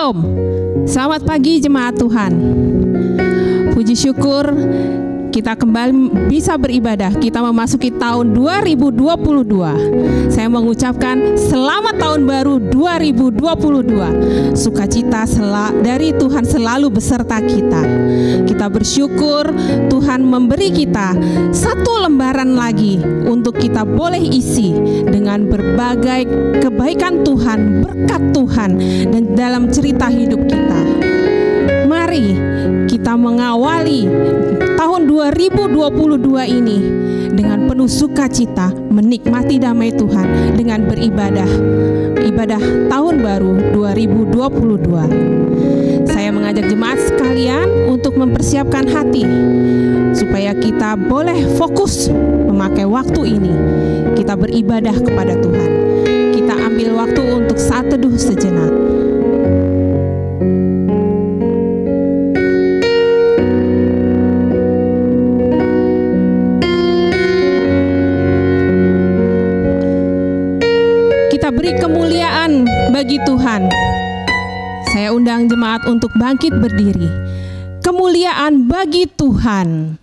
Shalom, selamat pagi jemaat Tuhan. Puji syukur kita kembali bisa beribadah. Kita memasuki tahun 2022. Saya mengucapkan selamat tahun baru 2022. Sukacita dari Tuhan selalu beserta kita. Kita bersyukur Tuhan memberi kita satu lembaran lagi untuk kita boleh isi dengan berbagai kebaikan Tuhan, berkat Tuhan dan dalam cerita hidup kita. Mari kita mengawali tahun 2022 ini dengan penuh sukacita, menikmati damai Tuhan dengan beribadah. Ibadah tahun baru 2022. Saya mengajak jemaat sekalian untuk mempersiapkan hati supaya kita boleh fokus memakai waktu ini. Kita beribadah kepada Tuhan. Kita ambil waktu untuk saat teduh sejenak. Beri kemuliaan bagi Tuhan. Saya undang jemaat untuk bangkit berdiri. Kemuliaan bagi Tuhan.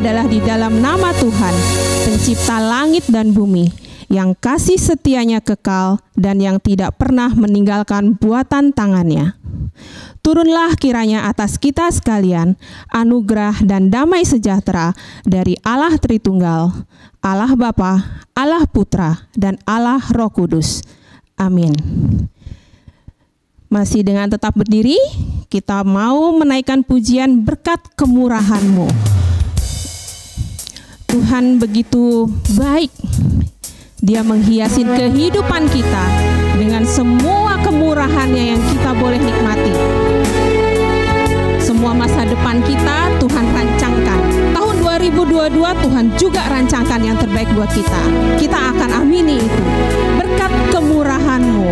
adalah di dalam nama Tuhan, pencipta langit dan bumi, yang kasih setianya kekal dan yang tidak pernah meninggalkan buatan tangannya. Turunlah kiranya atas kita sekalian anugerah dan damai sejahtera dari Allah Tritunggal, Allah Bapa, Allah Putra, dan Allah Roh Kudus. Amin. Masih dengan tetap berdiri, kita mau menaikkan pujian berkat kemurahan-Mu. Tuhan begitu baik. Dia menghiasi kehidupan kita dengan semua kemurahan-Nya yang kita boleh nikmati. Semua masa depan kita Tuhan rancangkan. Tahun 2022 Tuhan juga rancangkan yang terbaik buat kita. Kita akan amini itu. Berkat kemurahan-Mu.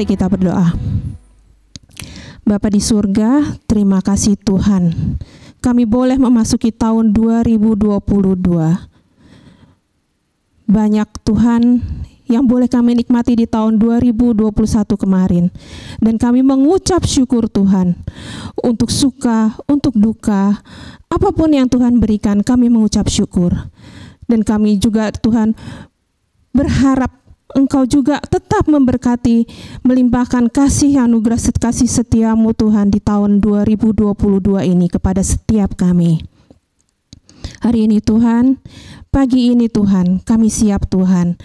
Mari kita berdoa. Bapa di surga, terima kasih Tuhan. Kami boleh memasuki tahun 2022. Banyak Tuhan yang boleh kami nikmati di tahun 2021 kemarin. Dan kami mengucap syukur Tuhan. Untuk suka, untuk duka, apapun yang Tuhan berikan, kami mengucap syukur. Dan kami juga Tuhan berharap Engkau juga tetap memberkati, melimpahkan kasih anugerah kasih setia-Mu Tuhan di tahun 2022 ini kepada setiap kami. Hari ini Tuhan, pagi ini Tuhan, kami siap Tuhan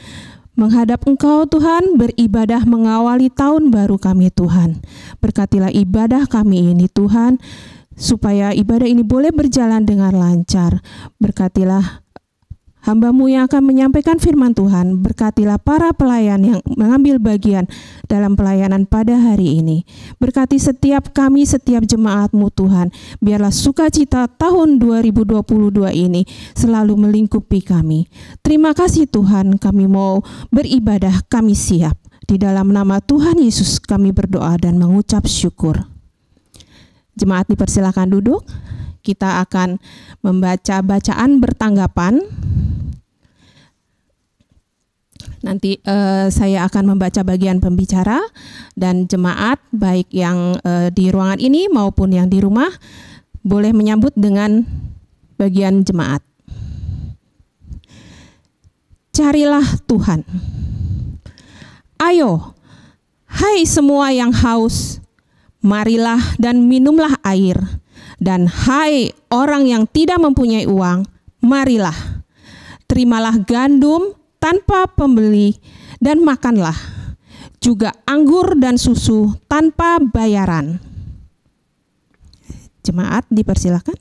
menghadap Engkau Tuhan, beribadah mengawali tahun baru kami Tuhan. Berkatilah ibadah kami ini Tuhan, supaya ibadah ini boleh berjalan dengan lancar. Berkatilah hamba-Mu yang akan menyampaikan firman Tuhan. Berkatilah para pelayan yang mengambil bagian dalam pelayanan pada hari ini. Berkati setiap kami, setiap jemaat-Mu Tuhan. Biarlah sukacita tahun 2022 ini selalu melingkupi kami. Terima kasih Tuhan, kami mau beribadah, kami siap. Di dalam nama Tuhan Yesus kami berdoa dan mengucap syukur. Jemaat dipersilakan duduk. Kita akan membaca bacaan bertanggapan. Nanti saya akan membaca bagian pembicara, dan jemaat baik yang di ruangan ini maupun yang di rumah boleh menyambut dengan bagian jemaat. Carilah Tuhan. Ayo, hai semua yang haus, marilah dan minumlah air. Dan hai orang yang tidak mempunyai uang, marilah, terimalah gandum tanpa pembeli dan makanlah, juga anggur dan susu tanpa bayaran. Jemaat dipersilakan.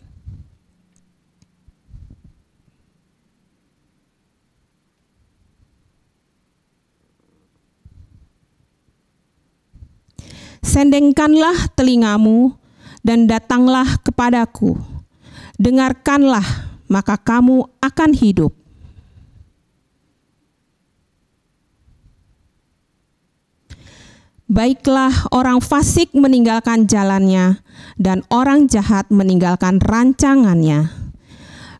Sendengkanlah telingamu dan datanglah kepadaku. Dengarkanlah, maka kamu akan hidup. Baiklah orang fasik meninggalkan jalannya, dan orang jahat meninggalkan rancangannya.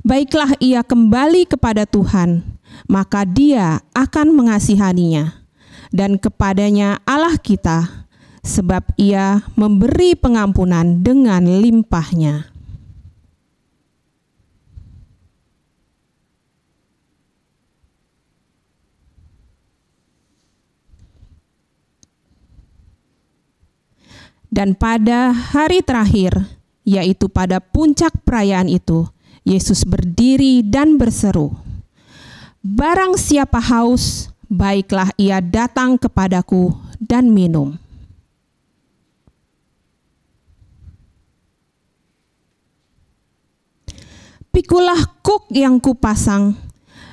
Baiklah ia kembali kepada Tuhan, maka Dia akan mengasihaninya, dan kepadanya Allah kita, sebab Ia memberi pengampunan dengan limpahnya. Dan pada hari terakhir, yaitu pada puncak perayaan itu, Yesus berdiri dan berseru, "Barang siapa haus, baiklah ia datang kepadaku dan minum." Pikulah kuk yang kupasang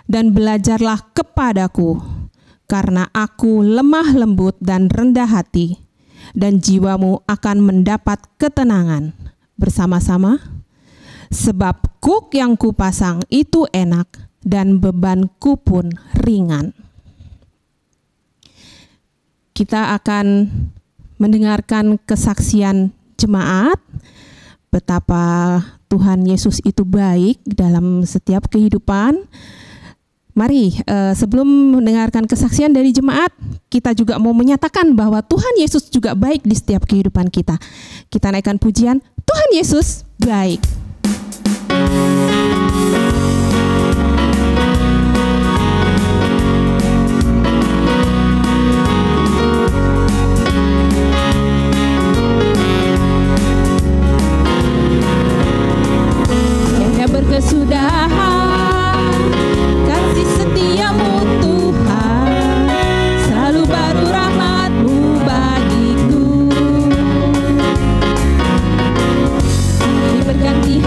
dan belajarlah kepadaku, karena aku lemah lembut dan rendah hati, dan jiwamu akan mendapat ketenangan bersama-sama. Sebab kuk yang kupasang itu enak dan bebanku pun ringan. Kita akan mendengarkan kesaksian jemaat betapa Tuhan Yesus itu baik dalam setiap kehidupan. Mari sebelum mendengarkan kesaksian dari jemaat, kita juga mau menyatakan bahwa Tuhan Yesus juga baik di setiap kehidupan kita. Kita naikkan pujian, Tuhan Yesus baik. Tiada berkesudahan kasih setiamu Tuhan, selalu baru rahmat-Mu bagiku. Ini berganti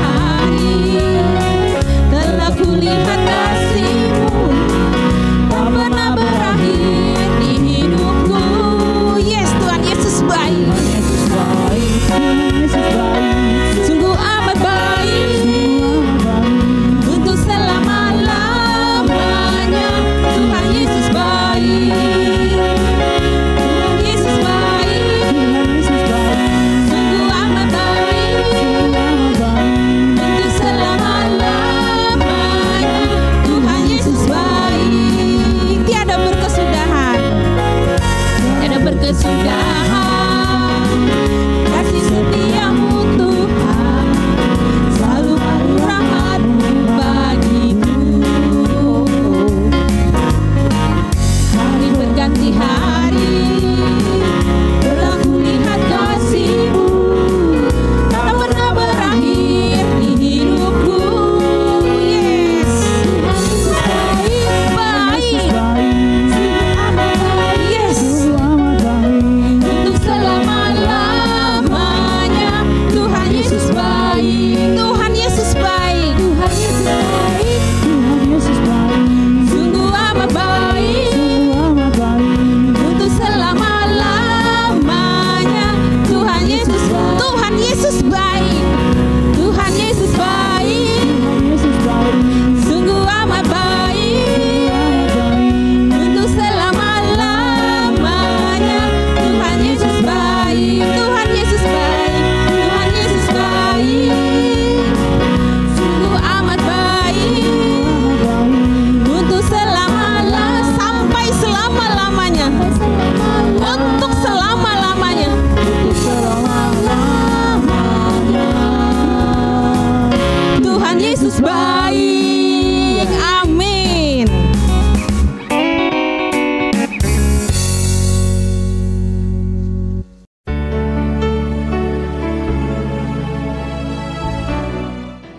terus baik. Amin.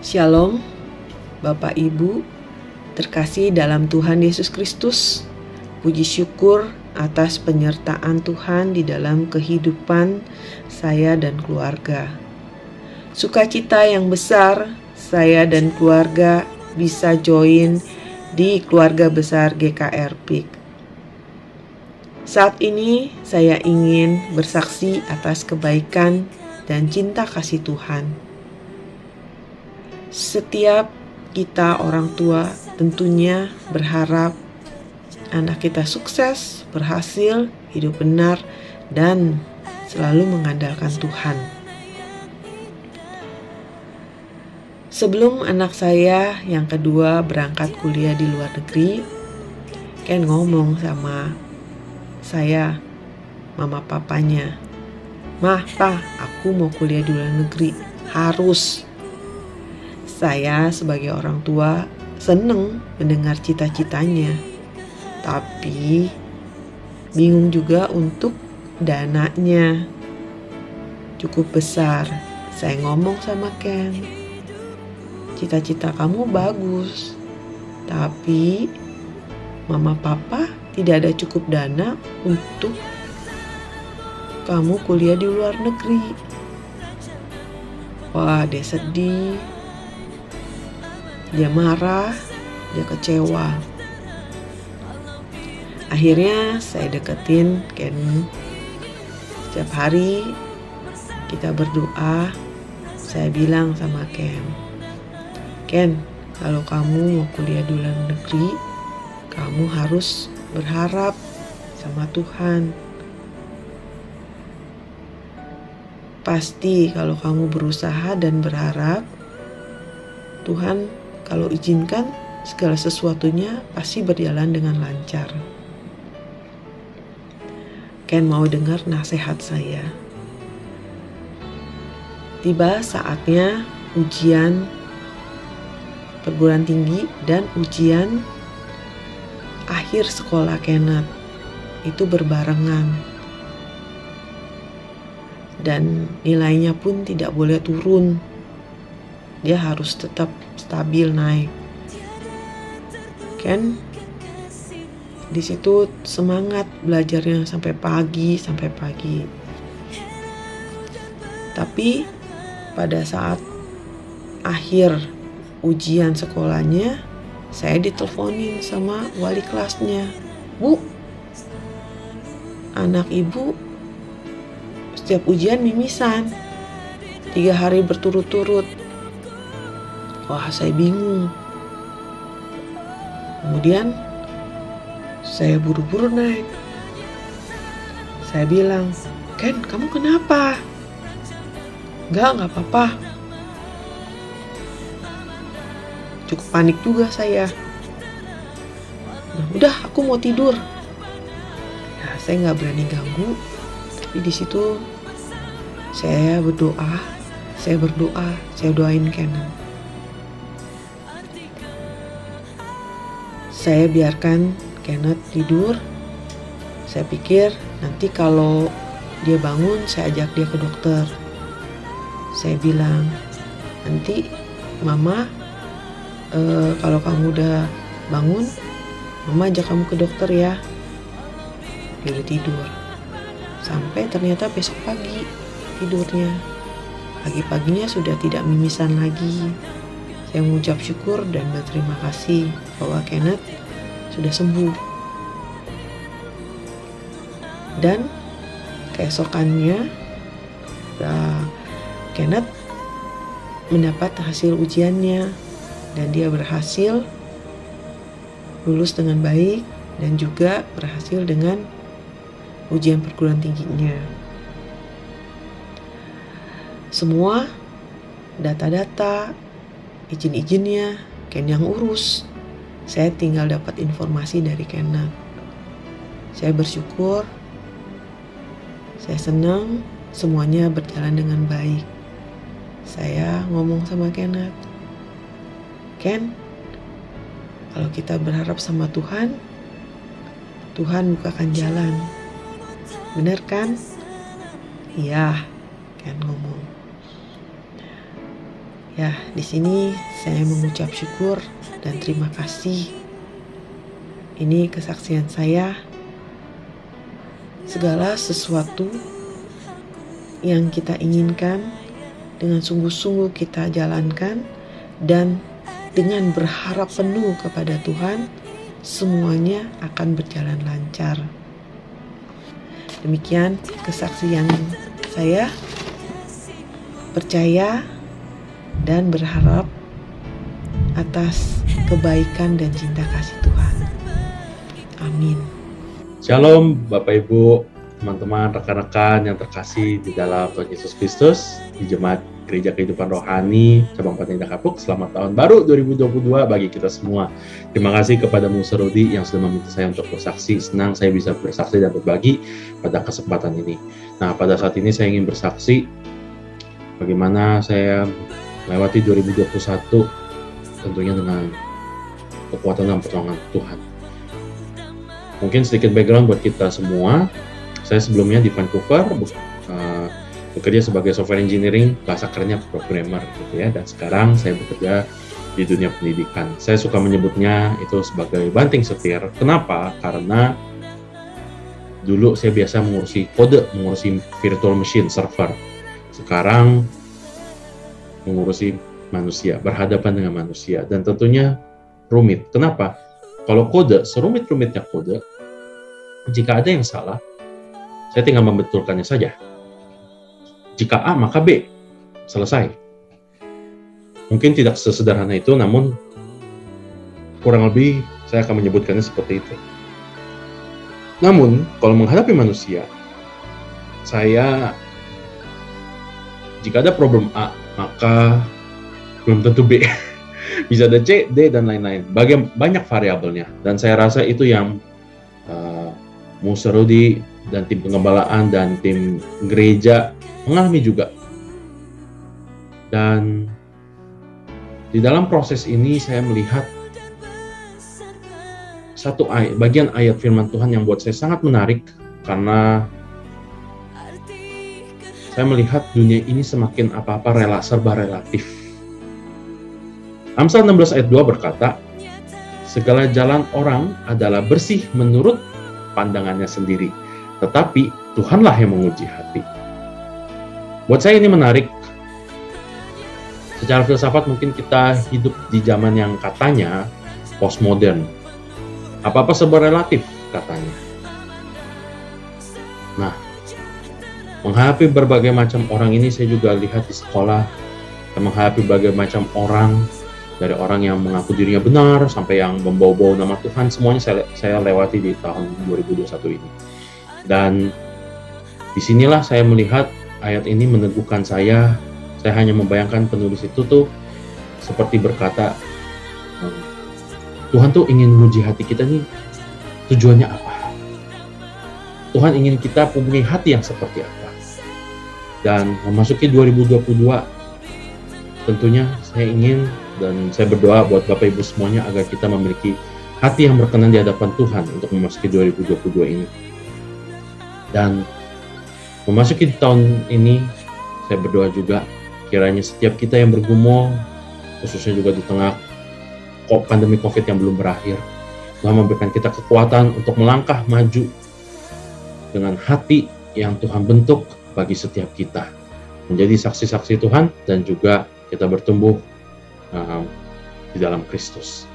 Shalom, Bapak Ibu terkasih dalam Tuhan Yesus Kristus. Puji syukur atas penyertaan Tuhan di dalam kehidupan saya dan keluarga. Sukacita yang besar saya dan keluarga bisa join di keluarga besar GKR PIK. Saat ini saya ingin bersaksi atas kebaikan dan cinta kasih Tuhan. Setiap kita orang tua tentunya berharap anak kita sukses, berhasil, hidup benar, dan selalu mengandalkan Tuhan. Sebelum anak saya yang kedua berangkat kuliah di luar negeri, Ken ngomong sama saya, mama papanya, "Mah, Pa, aku mau kuliah di luar negeri, harus." Saya sebagai orang tua seneng mendengar cita-citanya, tapi bingung juga untuk dananya. Cukup besar. Saya ngomong sama Ken, cita-cita kamu bagus, tapi mama papa tidak ada cukup dana untuk kamu kuliah di luar negeri. Wah, dia sedih. Dia marah, dia kecewa. Akhirnya saya deketin Ken. Setiap hari kita berdoa. Saya bilang sama Ken, kalau kamu mau kuliah di luar negeri, kamu harus berharap sama Tuhan. Pasti kalau kamu berusaha dan berharap, Tuhan kalau izinkan, segala sesuatunya pasti berjalan dengan lancar. Ken mau dengar nasihat saya. Tiba saatnya ujian perguruan tinggi dan ujian akhir sekolah Kenneth. Itu berbarengan. Dan nilainya pun tidak boleh turun. Dia harus tetap stabil naik. Ken di situ semangat belajarnya sampai pagi. Tapi pada saat akhir ujian sekolahnya, saya diteleponin sama wali kelasnya. "Bu, anak ibu setiap ujian mimisan 3 hari berturut-turut." Wah, saya bingung. Kemudian saya buru-buru naik. Saya bilang, "Ken, kamu kenapa?" Enggak apa-apa." Cukup panik juga saya. Nah, udah, aku mau tidur. Ya, saya nggak berani ganggu. Tapi di situ saya berdoa, saya doain Kenan. Saya biarkan Kenneth tidur. Saya pikir nanti kalau dia bangun, saya ajak dia ke dokter. Saya bilang, "Nanti mama, kalau kamu udah bangun, mama ajak kamu ke dokter ya." Dia udah tidur. Sampai ternyata besok pagi tidurnya. Pagi-paginya sudah tidak mimisan lagi. Saya mengucap syukur dan berterima kasih bahwa Kenneth sudah sembuh. Dan keesokannya Kenneth mendapat hasil ujiannya dan dia berhasil lulus dengan baik dan juga berhasil dengan ujian perguruan tingginya. Semua data-data, izin-izinnya Ken yang urus. Saya tinggal dapat informasi dari Kenneth. Saya bersyukur, saya senang semuanya berjalan dengan baik. Saya ngomong sama Kenneth, Ken, kalau kita berharap sama Tuhan, Tuhan bukakan jalan. Bener kan? Iya, Ken ngomong. Ya, di sini saya mengucap syukur dan terima kasih. Ini kesaksian saya. Segala sesuatu yang kita inginkan dengan sungguh-sungguh kita jalankan dan dengan berharap penuh kepada Tuhan, semuanya akan berjalan lancar. Demikian kesaksian saya. Percaya dan berharap atas kebaikan dan cinta kasih Tuhan. Amin. Shalom Bapak Ibu, teman-teman, rekan-rekan yang terkasih di dalam Tuhan Yesus Kristus, di Jemaat Gereja Kehidupan Rohani Cabang Patinda Kapuk. Selamat tahun baru 2022 bagi kita semua. Terima kasih kepada Musa Rudi yang sudah meminta saya untuk bersaksi. Senang saya bisa bersaksi dan berbagi pada kesempatan ini. Nah, pada saat ini saya ingin bersaksi bagaimana saya melewati 2021 tentunya dengan kekuatan dan pertolongan Tuhan. Mungkin sedikit background buat kita semua. Saya sebelumnya di Vancouver bekerja sebagai software engineering, bahasa kerennya programmer gitu ya. Dan sekarang saya bekerja di dunia pendidikan. Saya suka menyebutnya itu sebagai banting setir. Kenapa? Karena dulu saya biasa mengurusi kode, mengurusi virtual machine, server. Sekarang mengurusi manusia, berhadapan dengan manusia. Dan tentunya rumit. Kenapa? Kalau kode, serumit-rumitnya kode, jika ada yang salah, saya tinggal membetulkannya saja. Jika A, maka B. Selesai. Mungkin tidak sesederhana itu, namun kurang lebih saya akan menyebutkannya seperti itu. Namun, kalau menghadapi manusia, jika ada problem A, maka belum tentu B. Bisa ada C, D, dan lain-lain. Banyak variabelnya. Dan saya rasa itu yang Musa Rudi dan tim pengembalaan dan tim gereja mengalami juga. Dan di dalam proses ini saya melihat bagian ayat firman Tuhan yang buat saya sangat menarik, karena saya melihat dunia ini semakin apa-apa serba relatif. Amsal 16 ayat 2 berkata, segala jalan orang adalah bersih menurut pandangannya sendiri, tetapi Tuhanlah yang menguji hati. Buat saya ini menarik. Secara filsafat mungkin kita hidup di zaman yang katanya postmodern. Apa-apa serba relatif katanya. Nah, menghadapi berbagai macam orang ini saya juga lihat di sekolah. Saya menghadapi berbagai macam orang, dari orang yang mengaku dirinya benar sampai yang membawa-bawa nama Tuhan, semuanya saya lewati di tahun 2021 ini. Dan disinilah saya melihat ayat ini meneguhkan saya. Saya hanya membayangkan penulis itu tuh seperti berkata, Tuhan tuh ingin menguji hati kita nih, tujuannya apa? Tuhan ingin kita punya hati yang seperti apa? Dan memasuki 2022, tentunya saya ingin dan saya berdoa buat Bapak Ibu semuanya agar kita memiliki hati yang berkenan di hadapan Tuhan untuk memasuki 2022 ini. Dan memasuki tahun ini, saya berdoa juga kiranya setiap kita yang bergumul, khususnya juga di tengah pandemi COVID yang belum berakhir, Tuhan memberikan kita kekuatan untuk melangkah maju dengan hati yang Tuhan bentuk bagi setiap kita, menjadi saksi-saksi Tuhan dan juga kita bertumbuh di dalam Kristus.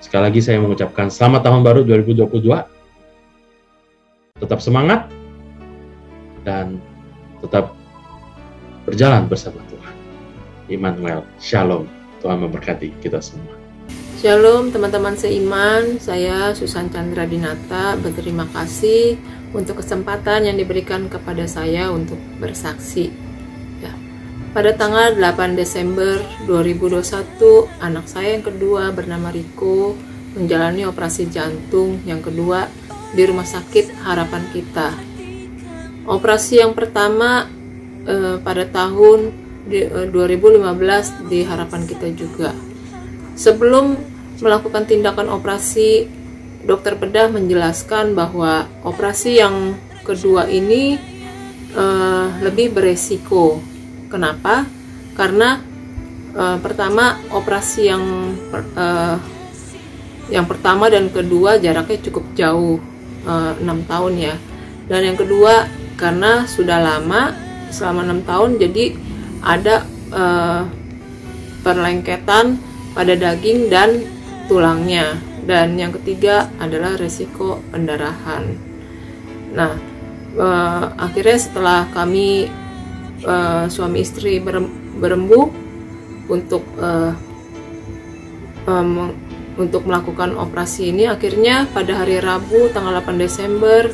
Sekali lagi saya mengucapkan selamat tahun baru 2022. Tetap semangat dan tetap berjalan bersama Tuhan. Immanuel, Shalom. Tuhan memberkati kita semua. Shalom teman-teman seiman, saya Susan Chandra Dinata berterima kasih untuk kesempatan yang diberikan kepada saya untuk bersaksi. Ya. Pada tanggal 8 Desember 2021, anak saya yang kedua bernama Riko menjalani operasi jantung yang kedua di Rumah Sakit Harapan Kita. Operasi yang pertama pada tahun 2015 di Harapan Kita juga. sebelum melakukan tindakan operasi, dokter bedah menjelaskan bahwa operasi yang kedua ini lebih beresiko. Kenapa? Karena pertama, operasi yang pertama dan kedua jaraknya cukup jauh, 6 tahun ya. Dan yang kedua karena sudah lama, selama 6 tahun, jadi ada perlengketan pada daging dan tulangnya. Dan yang ketiga adalah resiko pendarahan. Nah, akhirnya setelah kami suami istri berembuk untuk melakukan operasi ini, akhirnya pada hari Rabu tanggal 8 Desember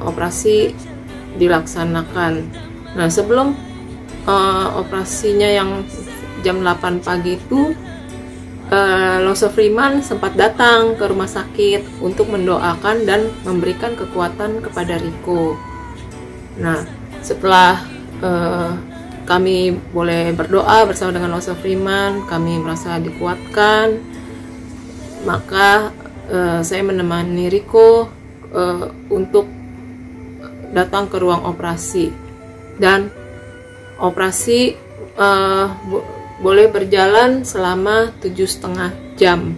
operasi dilaksanakan. Nah, sebelum operasinya yang jam 8 pagi itu, Loso Freeman sempat datang ke rumah sakit untuk mendoakan dan memberikan kekuatan kepada Riko. Nah, setelah kami boleh berdoa bersama dengan Loso Freeman, kami merasa dikuatkan, maka saya menemani Riko untuk datang ke ruang operasi. Dan operasi boleh berjalan selama 7,5 jam.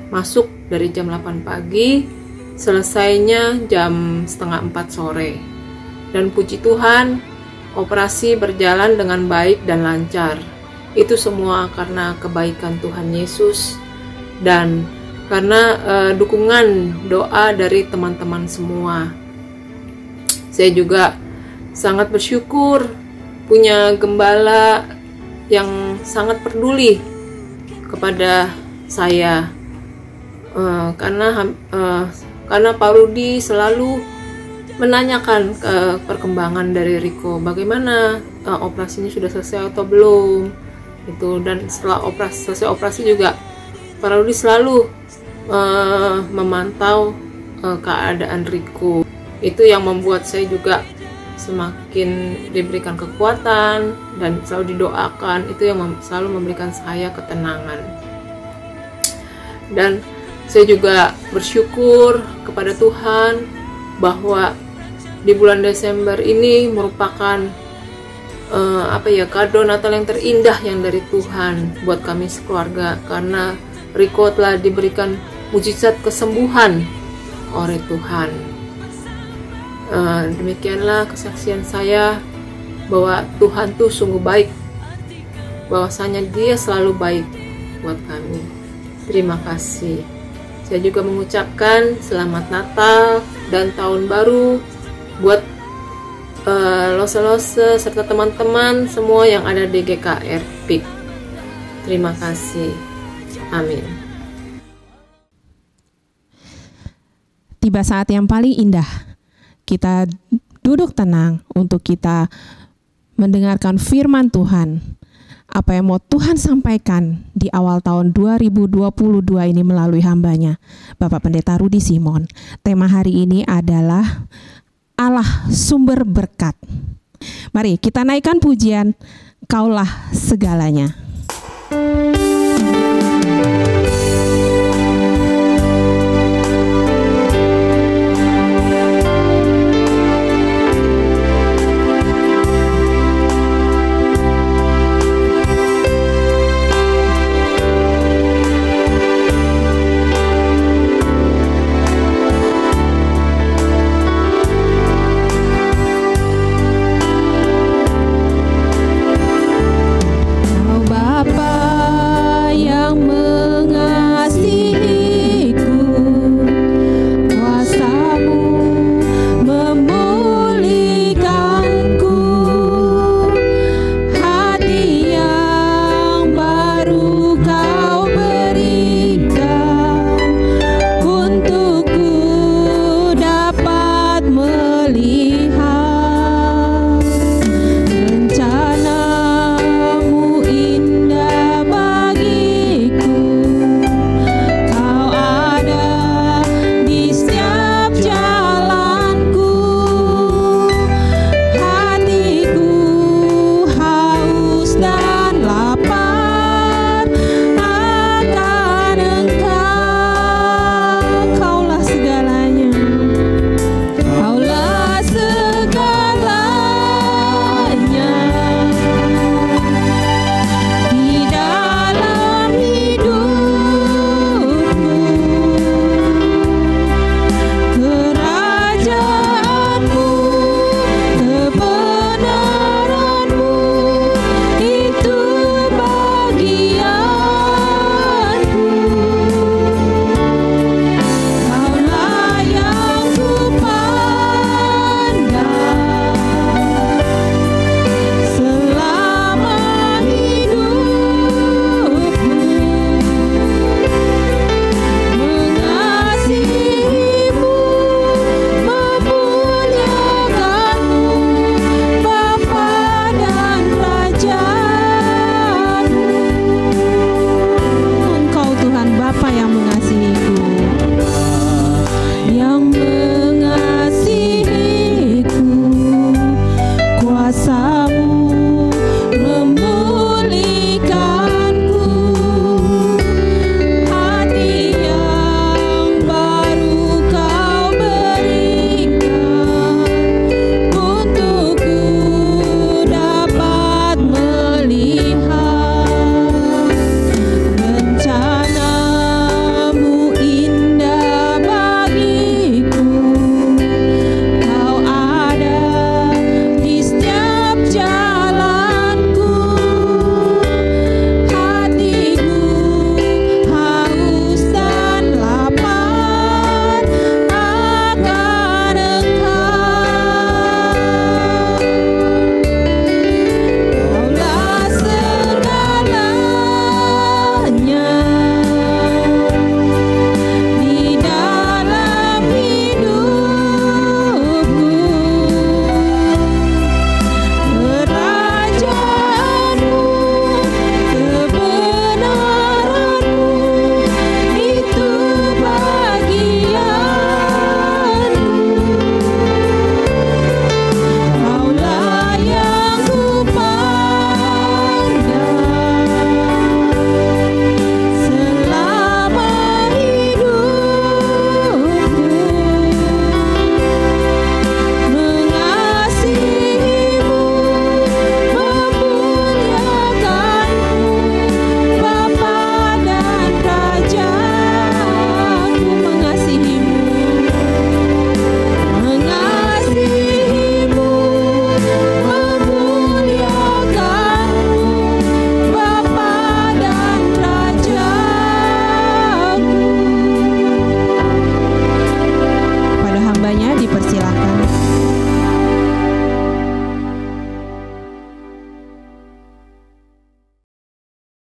Masuk dari jam 8 pagi, selesainya jam setengah 4 sore. Dan puji Tuhan, operasi berjalan dengan baik dan lancar. Itu semua karena kebaikan Tuhan Yesus dan karena dukungan doa dari teman-teman semua. Saya juga sangat bersyukur punya gembala yang sangat peduli kepada saya, karena Pak Rudi selalu menanyakan perkembangan dari Riko, bagaimana operasinya sudah selesai atau belum, itu. Dan setelah selesai operasi juga Pak Rudi selalu memantau keadaan Riko. Itu yang membuat saya juga semakin diberikan kekuatan dan selalu didoakan. Itu yang selalu memberikan saya ketenangan. Dan saya juga bersyukur kepada Tuhan bahwa di bulan Desember ini merupakan kado Natal yang terindah yang dari Tuhan buat kami sekeluarga, karena Riko telah diberikan mujizat kesembuhan oleh Tuhan. Demikianlah kesaksian saya bahwa Tuhan tuh sungguh baik, bahwasanya Dia selalu baik buat kami. Terima kasih. Saya juga mengucapkan selamat Natal dan Tahun Baru buat lose-lose serta teman-teman semua yang ada di GKR PIK. Terima kasih. Amin. Tiba saat yang paling indah. Kita duduk tenang untuk kita mendengarkan firman Tuhan. Apa yang mau Tuhan sampaikan di awal tahun 2022 ini melalui hambanya, Bapak Pendeta Rudi Simon. Tema hari ini adalah Allah sumber berkat. Mari kita naikkan pujian, Kaulah segalanya. Bapa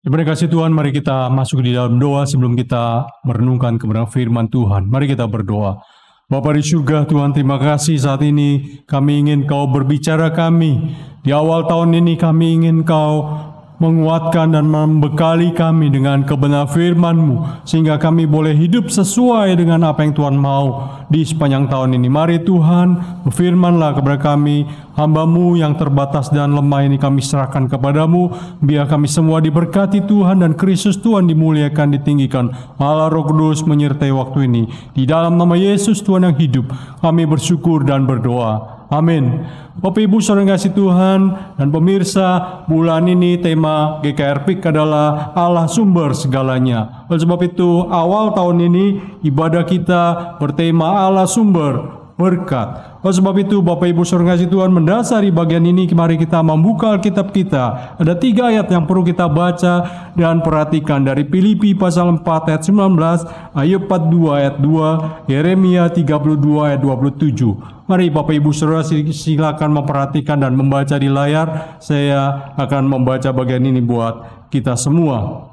Diberi kasih Tuhan, mari kita masuk di dalam doa sebelum kita merenungkan kebenaran firman Tuhan. Mari kita berdoa. Bapa di surga, Tuhan, terima kasih saat ini kami ingin Kau berbicara kami. Di awal tahun ini kami ingin Kau menguatkan dan membekali kami dengan kebenaran firman-Mu, sehingga kami boleh hidup sesuai dengan apa yang Tuhan mau di sepanjang tahun ini. Mari Tuhan, berfirman-Lah kepada kami, hamba-Mu yang terbatas dan lemah ini kami serahkan kepadamu. Biar kami semua diberkati Tuhan dan Kristus Tuhan dimuliakan, ditinggikan. Allah Roh Kudus menyertai waktu ini. Di dalam nama Yesus Tuhan yang hidup, kami bersyukur dan berdoa. Amin. Bapak Ibu saudara kasih Tuhan dan pemirsa, bulan ini tema GKR PIK adalah Allah sumber segalanya. Oleh sebab itu, awal tahun ini ibadah kita bertema Allah sumber berkat. Oleh sebab itu, Bapak Ibu saudara kasih Tuhan, mendasari bagian ini, mari kita membuka Alkitab kita. Ada 3 ayat yang perlu kita baca dan perhatikan dari Filipi pasal 4 ayat 19, Ayub 42 ayat 2, Yeremia 32 ayat 27. Mari Bapak Ibu Saudara silakan memperhatikan dan membaca di layar. Saya akan membaca bagian ini buat kita semua.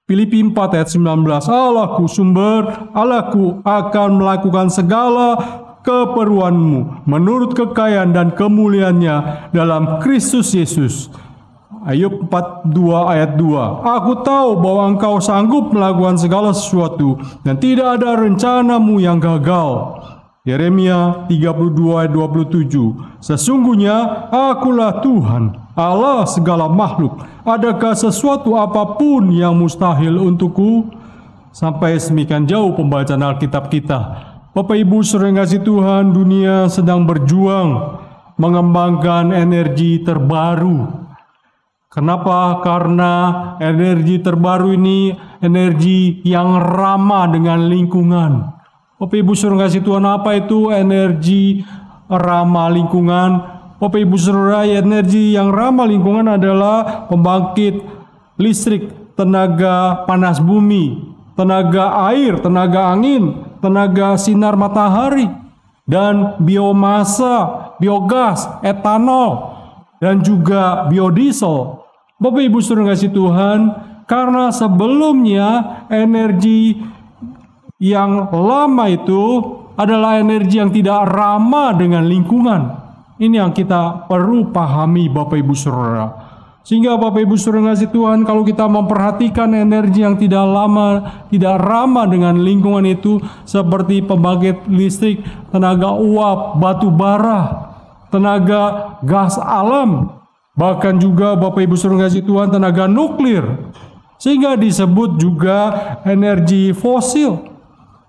Filipi 4 ayat 19, Allahku sumber, Allahku akan melakukan segala keperluanmu menurut kekayaan dan kemuliaannya dalam Kristus Yesus. Ayub 42 ayat 2, Aku tahu bahwa engkau sanggup melakukan segala sesuatu dan tidak ada rencanamu yang gagal. Yeremia 32 ayat 27, Sesungguhnya akulah Tuhan, Allah segala makhluk. Adakah sesuatu apapun yang mustahil untukku? Sampai semikian jauh pembacaan Alkitab kita. Bapak Ibu saudara yang kasih Tuhan, dunia sedang berjuang mengembangkan energi terbaru. Kenapa? Karena energi terbaru ini energi yang ramah dengan lingkungan. Bapak Ibu saudara kasih Tuhan, apa itu energi ramah lingkungan? Bapak Ibu saudara, energi yang ramah lingkungan adalah pembangkit listrik, tenaga panas bumi, tenaga air, tenaga angin, tenaga sinar matahari, dan biomasa, biogas, etanol, dan juga biodiesel. Bapak Ibu saudara kasih Tuhan, karena sebelumnya energi yang lama itu adalah energi yang tidak ramah dengan lingkungan. Ini yang kita perlu pahami Bapak Ibu Saudara. Sehingga Bapak Ibu Saudara kasih Tuhan, kalau kita memperhatikan energi yang tidak ramah dengan lingkungan itu, seperti pembangkit listrik, tenaga uap, batu bara, tenaga gas alam, bahkan juga Bapak Ibu Saudara kasih Tuhan, tenaga nuklir, sehingga disebut juga energi fosil.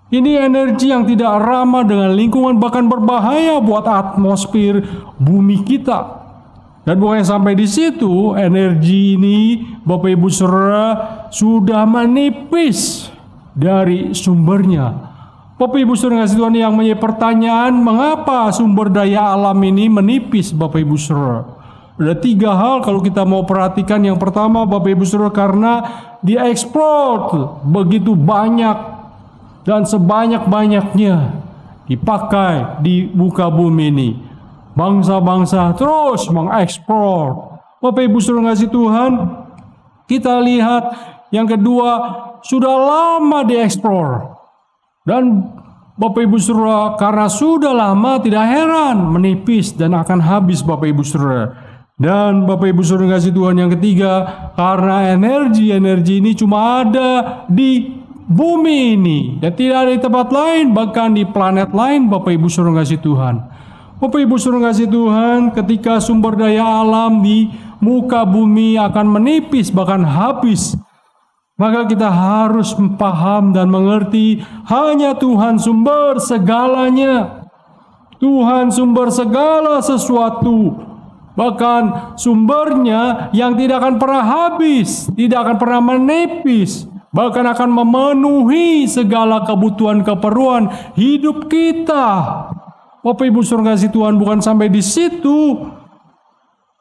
Ini energi yang tidak ramah dengan lingkungan, bahkan berbahaya buat atmosfer bumi kita. Dan bukan sampai di situ, energi ini Bapak Ibu Saudara sudah menipis dari sumbernya. Bapak Ibu Saudara kasih Tuhan, yang menjadi pertanyaan, mengapa sumber daya alam ini menipis Bapak Ibu Saudara? Ada 3 hal kalau kita mau perhatikan. Yang pertama Bapak Ibu Saudara, karena diekspor begitu banyak dan sebanyak-banyaknya dipakai di muka bumi ini. Bangsa-bangsa terus mengekspor. Bapak Ibu saudara kasih Tuhan, kita lihat yang kedua, sudah lama diekspor. Dan Bapak Ibu saudara, karena sudah lama tidak heran menipis dan akan habis Bapak Ibu saudara. Dan Bapak Ibu saudara kasih Tuhan, yang ketiga, karena energi ini cuma ada di bumi ini dan tidak ada di tempat lain, bahkan di planet lain Bapak Ibu saudara kasih Tuhan. Bapak Ibu saudara kasih Tuhan, ketika sumber daya alam di muka bumi akan menipis bahkan habis, maka kita harus paham dan mengerti hanya Tuhan sumber segalanya. Tuhan sumber segala sesuatu, bahkan sumbernya yang tidak akan pernah habis, tidak akan pernah menipis, bahkan akan memenuhi segala kebutuhan keperluan hidup kita. Bapak Ibu saudara kasih Tuhan, bukan sampai di situ.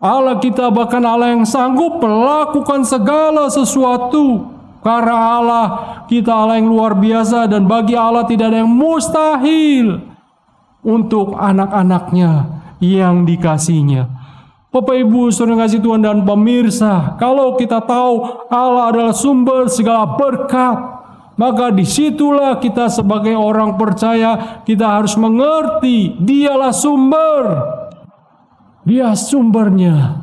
Allah kita bahkan Allah yang sanggup melakukan segala sesuatu. Karena Allah kita Allah yang luar biasa, dan bagi Allah tidak ada yang mustahil untuk anak-anaknya yang dikasihinya. Bapak Ibu Saudara kasih Tuhan dan pemirsa, kalau kita tahu Allah adalah sumber segala berkat, maka disitulah kita sebagai orang percaya, kita harus mengerti Dialah sumber. Dia sumbernya.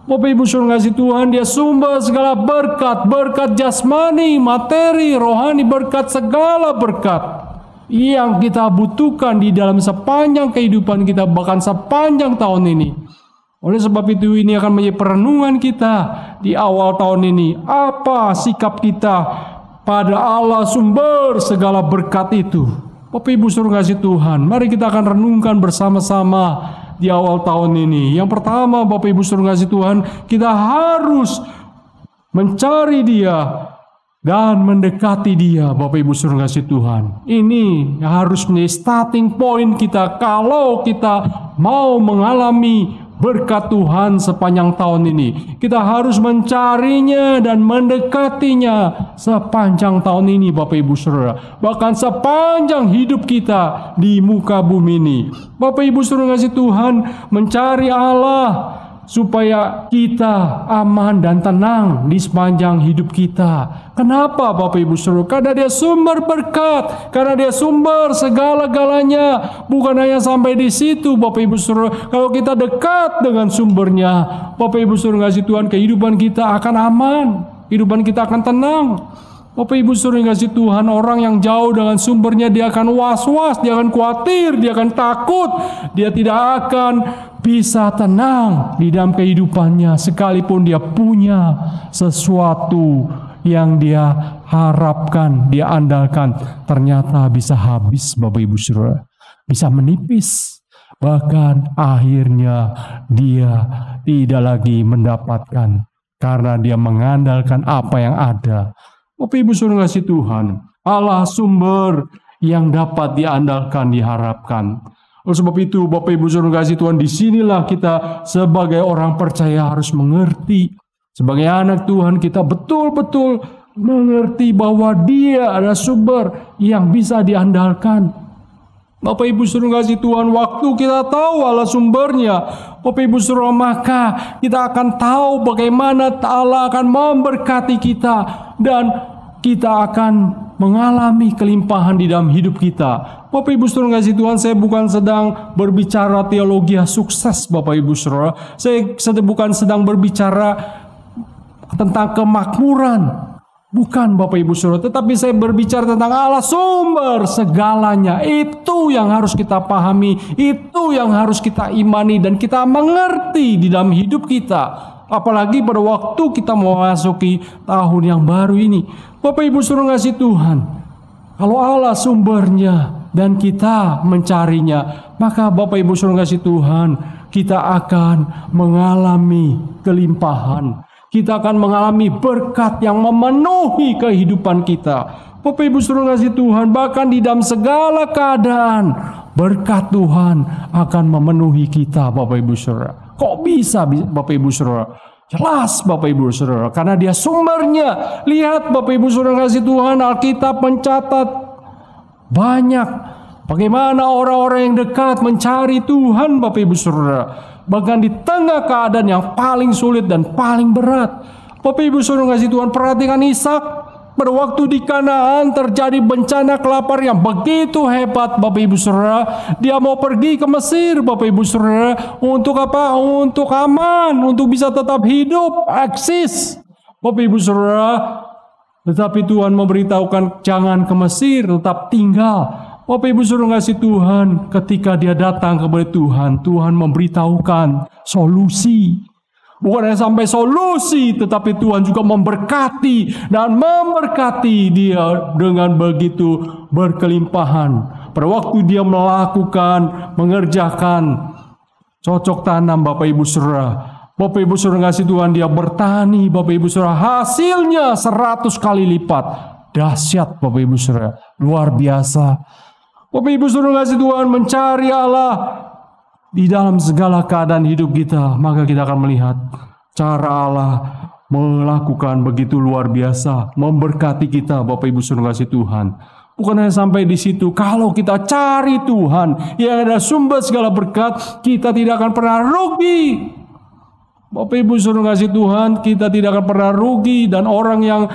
Bapak Ibu Saudara kasih Tuhan, Dia sumber segala berkat, berkat jasmani, materi, rohani, berkat segala berkat yang kita butuhkan di dalam sepanjang kehidupan kita, bahkan sepanjang tahun ini. Oleh sebab itu ini akan menjadi perenungan kita di awal tahun ini. Apa sikap kita pada Allah sumber segala berkat itu? Bapak Ibu Saudara kasih Tuhan, mari kita akan renungkan bersama-sama di awal tahun ini. Yang pertama, Bapak Ibu Saudara kasih Tuhan, kita harus mencari Dia dan mendekati Dia, Bapak Ibu Saudara kasih Tuhan. Ini harus menjadi starting point kita kalau kita mau mengalami berkat Tuhan sepanjang tahun ini. Kita harus mencarinya dan mendekatinya sepanjang tahun ini, Bapak Ibu Saudara. Bahkan sepanjang hidup kita di muka bumi ini. Bapak Ibu Saudara kasih Tuhan, mencari Allah supaya kita aman dan tenang di sepanjang hidup kita. Kenapa Bapak Ibu Saudara? Karena Dia sumber berkat, karena Dia sumber segala-galanya. Bukan hanya sampai di situ Bapak Ibu Saudara. Kalau kita dekat dengan sumbernya, Bapak Ibu Saudara kasih Tuhan, kehidupan kita akan aman, kehidupan kita akan tenang. Bapak Ibu Saudara kasih Tuhan, orang yang jauh dengan sumbernya, dia akan was-was, dia akan khawatir, dia akan takut, dia tidak akan bisa tenang di dalam kehidupannya, sekalipun dia punya sesuatu yang dia harapkan, dia andalkan, ternyata bisa habis Bapak Ibu Saudara, bisa menipis, bahkan akhirnya dia tidak lagi mendapatkan karena dia mengandalkan apa yang ada. Bapak Ibu Saudara kasih Tuhan, Allah sumber yang dapat diandalkan, diharapkan. Oleh sebab itu Bapak Ibu Saudara kasih Tuhan, disinilah kita sebagai orang percaya harus mengerti. Sebagai anak Tuhan kita betul-betul mengerti bahwa Dia adalah sumber yang bisa diandalkan. Bapak Ibu Saudara kasih Tuhan, waktu kita tahu Allah sumbernya, Bapak Ibu Saudara, maka kita akan tahu bagaimana Allah akan memberkati kita dan kita akan mengalami kelimpahan di dalam hidup kita. Bapak Ibu Saudara kasih Tuhan, saya bukan sedang berbicara teologi sukses Bapak Ibu Saudara. Saya bukan sedang berbicara tentang kemakmuran. Bukan Bapak Ibu Saudara, tetapi saya berbicara tentang Allah sumber segalanya. Itu yang harus kita pahami, itu yang harus kita imani dan kita mengerti di dalam hidup kita. Apalagi pada waktu kita memasuki tahun yang baru ini. Bapak Ibu Saudara kasih Tuhan, kalau Allah sumbernya dan kita mencarinya, maka Bapak Ibu Saudara kasih Tuhan, kita akan mengalami kelimpahan. Kita akan mengalami berkat yang memenuhi kehidupan kita. Bapak Ibu Saudara kasih Tuhan, bahkan di dalam segala keadaan, berkat Tuhan akan memenuhi kita Bapak Ibu Saudara. Kok bisa Bapak Ibu Saudara? Jelas Bapak Ibu Saudara, karena Dia sumbernya. Lihat Bapak Ibu Saudara kasih Tuhan, Alkitab mencatat banyak bagaimana orang-orang yang dekat mencari Tuhan Bapak Ibu Saudara. Bahkan di tengah keadaan yang paling sulit dan paling berat. Bapak Ibu Saudara kasih Tuhan, perhatikan Ishak. Pada waktu di Kanaan terjadi bencana kelaparan yang begitu hebat Bapak Ibu Saudara. Dia mau pergi ke Mesir Bapak Ibu Saudara. Untuk apa? Untuk aman, untuk bisa tetap hidup, eksis Bapak Ibu Saudara. Tetapi Tuhan memberitahukan jangan ke Mesir, tetap tinggal. Bapak Ibu Saudara kasih Tuhan, ketika dia datang kepada Tuhan, Tuhan memberitahukan solusi. Bukan hanya sampai solusi, tetapi Tuhan juga memberkati dan memberkati dia dengan begitu berkelimpahan. Pada waktu dia melakukan, mengerjakan cocok tanam Bapak Ibu Saudara. Bapak Ibu Saudara kasih Tuhan, dia bertani Bapak Ibu Saudara, hasilnya 100 kali lipat. Dahsyat Bapak Ibu Saudara, luar biasa. Bapak Ibu Saudara kasih Tuhan, mencari Allah di dalam segala keadaan hidup kita, maka kita akan melihat cara Allah melakukan begitu luar biasa, memberkati kita Bapak Ibu Saudara kasih Tuhan. Bukan hanya sampai di situ, kalau kita cari Tuhan yang ada sumber segala berkat, kita tidak akan pernah rugi. Bapak Ibu Saudara kasih Tuhan, kita tidak akan pernah rugi. Dan orang yang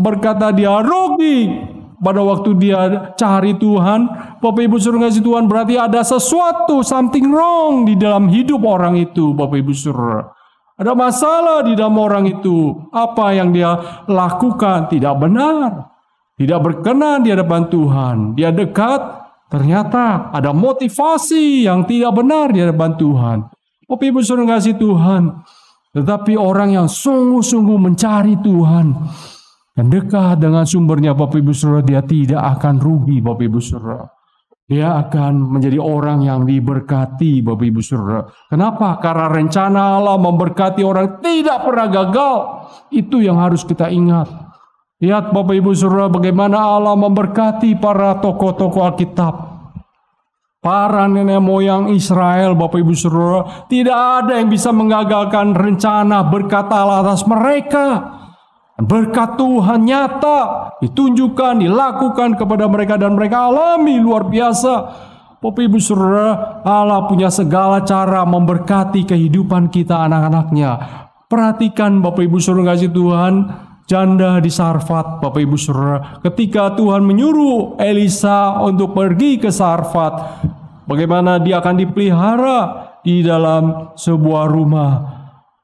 berkata dia rugi pada waktu dia cari Tuhan, Bapak Ibu Saudara kasih Tuhan, berarti ada sesuatu, something wrong di dalam hidup orang itu. Bapak Ibu Saudara, ada masalah di dalam orang itu. Apa yang dia lakukan tidak benar, tidak berkenan di hadapan Tuhan. Dia dekat, ternyata ada motivasi yang tidak benar di hadapan Tuhan. Bapak Ibu Saudara kasih Tuhan, tetapi orang yang sungguh-sungguh mencari Tuhan dan dekat dengan sumbernya, Bapak Ibu Saudara, dia tidak akan rugi. Bapak Ibu Saudara, dia akan menjadi orang yang diberkati. Bapak Ibu Saudara, kenapa? Karena rencana Allah memberkati orang tidak pernah gagal. Itu yang harus kita ingat. Lihat Bapak Ibu Saudara, bagaimana Allah memberkati para tokoh-tokoh Alkitab, para nenek moyang Israel. Bapak Ibu Saudara, tidak ada yang bisa menggagalkan rencana berkat Allah atas mereka. Berkat Tuhan nyata ditunjukkan, dilakukan kepada mereka, dan mereka alami luar biasa. Bapak Ibu Saudara, Allah punya segala cara memberkati kehidupan kita, anak-anaknya. Perhatikan Bapak Ibu Saudara kasih Tuhan, janda di Sarfat. Bapak Ibu Saudara, ketika Tuhan menyuruh Elisa untuk pergi ke Sarfat, bagaimana dia akan dipelihara di dalam sebuah rumah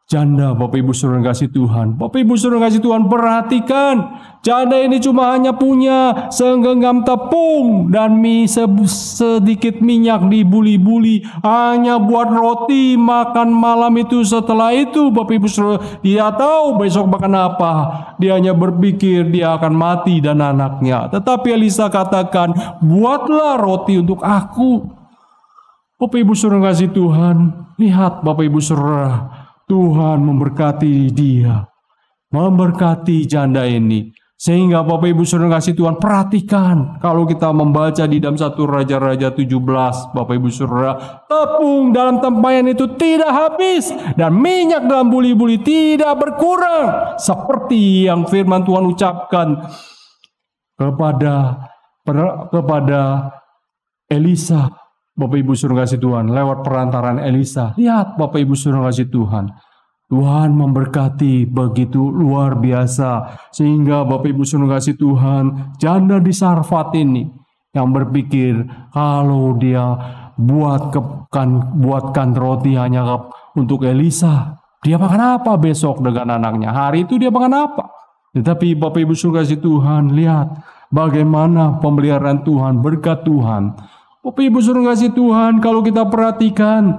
janda. Bapak Ibu Saudara kasih Tuhan, Bapak Ibu Saudara kasih Tuhan, perhatikan, janda ini cuma hanya punya segenggam tepung dan sedikit minyak dibuli-buli, hanya buat roti makan malam itu. Setelah itu Bapak Ibu Saudara, dia tahu besok makan apa. Dia hanya berpikir dia akan mati dan anaknya. Tetapi Elisa katakan, buatlah roti untuk aku. Bapak Ibu Saudara kasih Tuhan, lihat Bapak Ibu Saudara, Tuhan memberkati dia, memberkati janda ini. Sehingga Bapak Ibu Saudara kasih Tuhan, perhatikan kalau kita membaca di dalam 1 Raja-Raja 17, Bapak Ibu Saudara, tepung dalam tempayan itu tidak habis dan minyak dalam buli-buli tidak berkurang, seperti yang firman Tuhan ucapkan kepada Elisa. Bapak Ibu Saudara kasih Tuhan, lewat perantaran Elisa. Lihat Bapak Ibu Saudara kasih Tuhan, Tuhan memberkati begitu luar biasa. Sehingga Bapak Ibu Saudara kasih Tuhan, janda di Sarfat ini yang berpikir kalau dia buatkan roti hanya untuk Elisa, dia makan apa besok dengan anaknya? Hari itu dia makan apa? Tetapi Bapak Ibu Saudara kasih Tuhan, lihat bagaimana pemeliharaan Tuhan, berkat Tuhan. Bapak Ibu Saudara kasih Tuhan, kalau kita perhatikan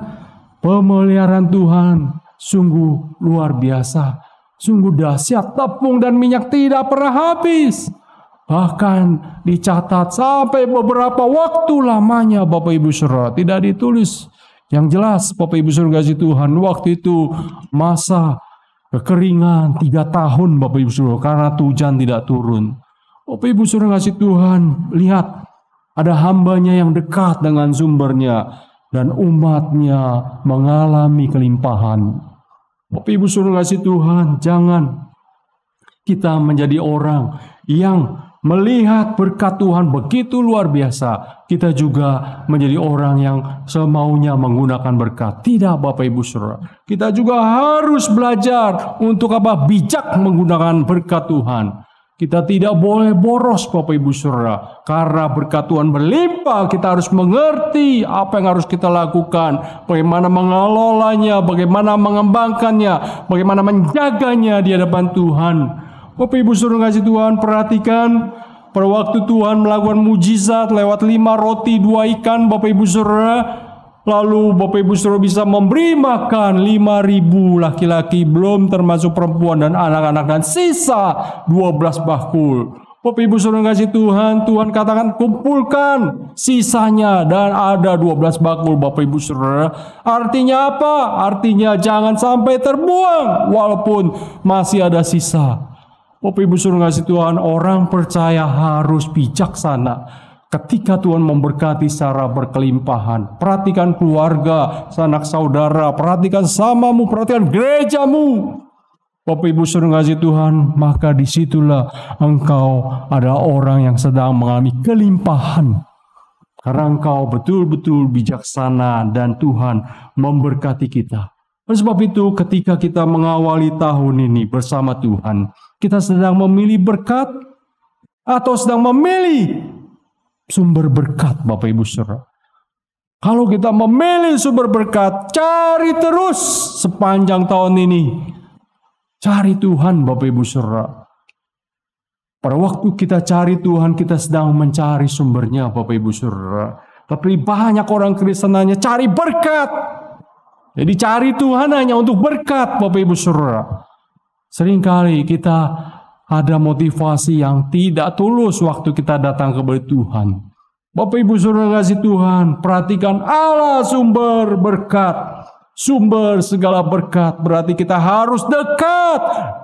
pemeliharaan Tuhan sungguh luar biasa, sungguh dahsyat. Tepung dan minyak tidak pernah habis, bahkan dicatat sampai beberapa waktu lamanya. Bapak Ibu Saudara, tidak ditulis. Yang jelas Bapak Ibu Saudara kasih Tuhan, waktu itu masa kekeringan 3 tahun Bapak Ibu Saudara, karena hujan tidak turun. Bapak Ibu Saudara kasih Tuhan, lihat ada hambanya yang dekat dengan sumbernya dan umatnya mengalami kelimpahan. Bapak Ibu Saudara kasih Tuhan, jangan kita menjadi orang yang melihat berkat Tuhan begitu luar biasa, kita juga menjadi orang yang semaunya menggunakan berkat. Tidak Bapak Ibu Saudara, kita juga harus belajar untuk bijak menggunakan berkat Tuhan. Kita tidak boleh boros Bapak Ibu Saudara, karena berkat Tuhan berlimpah. Kita harus mengerti apa yang harus kita lakukan, bagaimana mengelolanya, bagaimana mengembangkannya, bagaimana menjaganya di hadapan Tuhan. Bapak Ibu Saudara kasih Tuhan, perhatikan pada waktu Tuhan melakukan mujizat lewat 5 roti 2 ikan Bapak Ibu Saudara, lalu Bapak Ibu Saudara bisa memberi makan 5.000 laki-laki, belum termasuk perempuan dan anak-anak, dan sisa 12 bakul. Bapak Ibu Saudara kasih Tuhan, Tuhan katakan kumpulkan sisanya, dan ada 12 bakul Bapak Ibu Saudara. Artinya apa? Artinya jangan sampai terbuang walaupun masih ada sisa. Bapak Ibu Saudara kasih Tuhan, orang percaya harus bijaksana. Ketika Tuhan memberkati secara berkelimpahan, perhatikan keluarga, sanak saudara, perhatikan samamu, perhatikan gerejamu. Bapak Ibu Saudara kasih Tuhan, maka disitulah engkau ada orang yang sedang mengalami kelimpahan. Karena engkau betul-betul bijaksana dan Tuhan memberkati kita. Oleh sebab itu, ketika kita mengawali tahun ini bersama Tuhan, kita sedang memilih berkat atau sedang memilih sumber berkat, Bapak Ibu Saudara. Kalau kita memilih sumber berkat, cari terus sepanjang tahun ini. Cari Tuhan, Bapak Ibu Saudara. Pada waktu kita cari Tuhan, kita sedang mencari sumbernya, Bapak Ibu Saudara. Tapi banyak orang Kristen hanya cari berkat. Jadi cari Tuhan hanya untuk berkat, Bapak Ibu Saudara. Seringkali kita ada motivasi yang tidak tulus waktu kita datang kepada Tuhan. Bapak Ibu Saudara kasih Tuhan, perhatikan Allah sumber berkat. Sumber segala berkat, berarti kita harus dekat,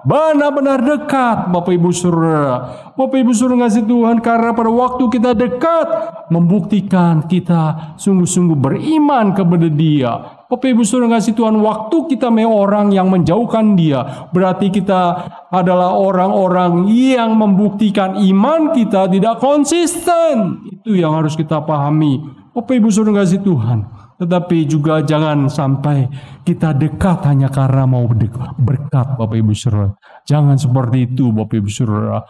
benar-benar dekat, Bapak Ibu Saudara. Bapak Ibu Saudara kasih Tuhan, karena pada waktu kita dekat, membuktikan kita sungguh-sungguh beriman kepada Dia. Bapak Ibu Saudara kasih Tuhan, waktu kita orang yang menjauhkan Dia, berarti kita adalah orang-orang yang membuktikan iman kita tidak konsisten. Itu yang harus kita pahami. Bapak Ibu Saudara kasih Tuhan. Tetapi juga jangan sampai kita dekat hanya karena mau berkat, Bapak Ibu Saudara. Jangan seperti itu, Bapak Ibu Saudara.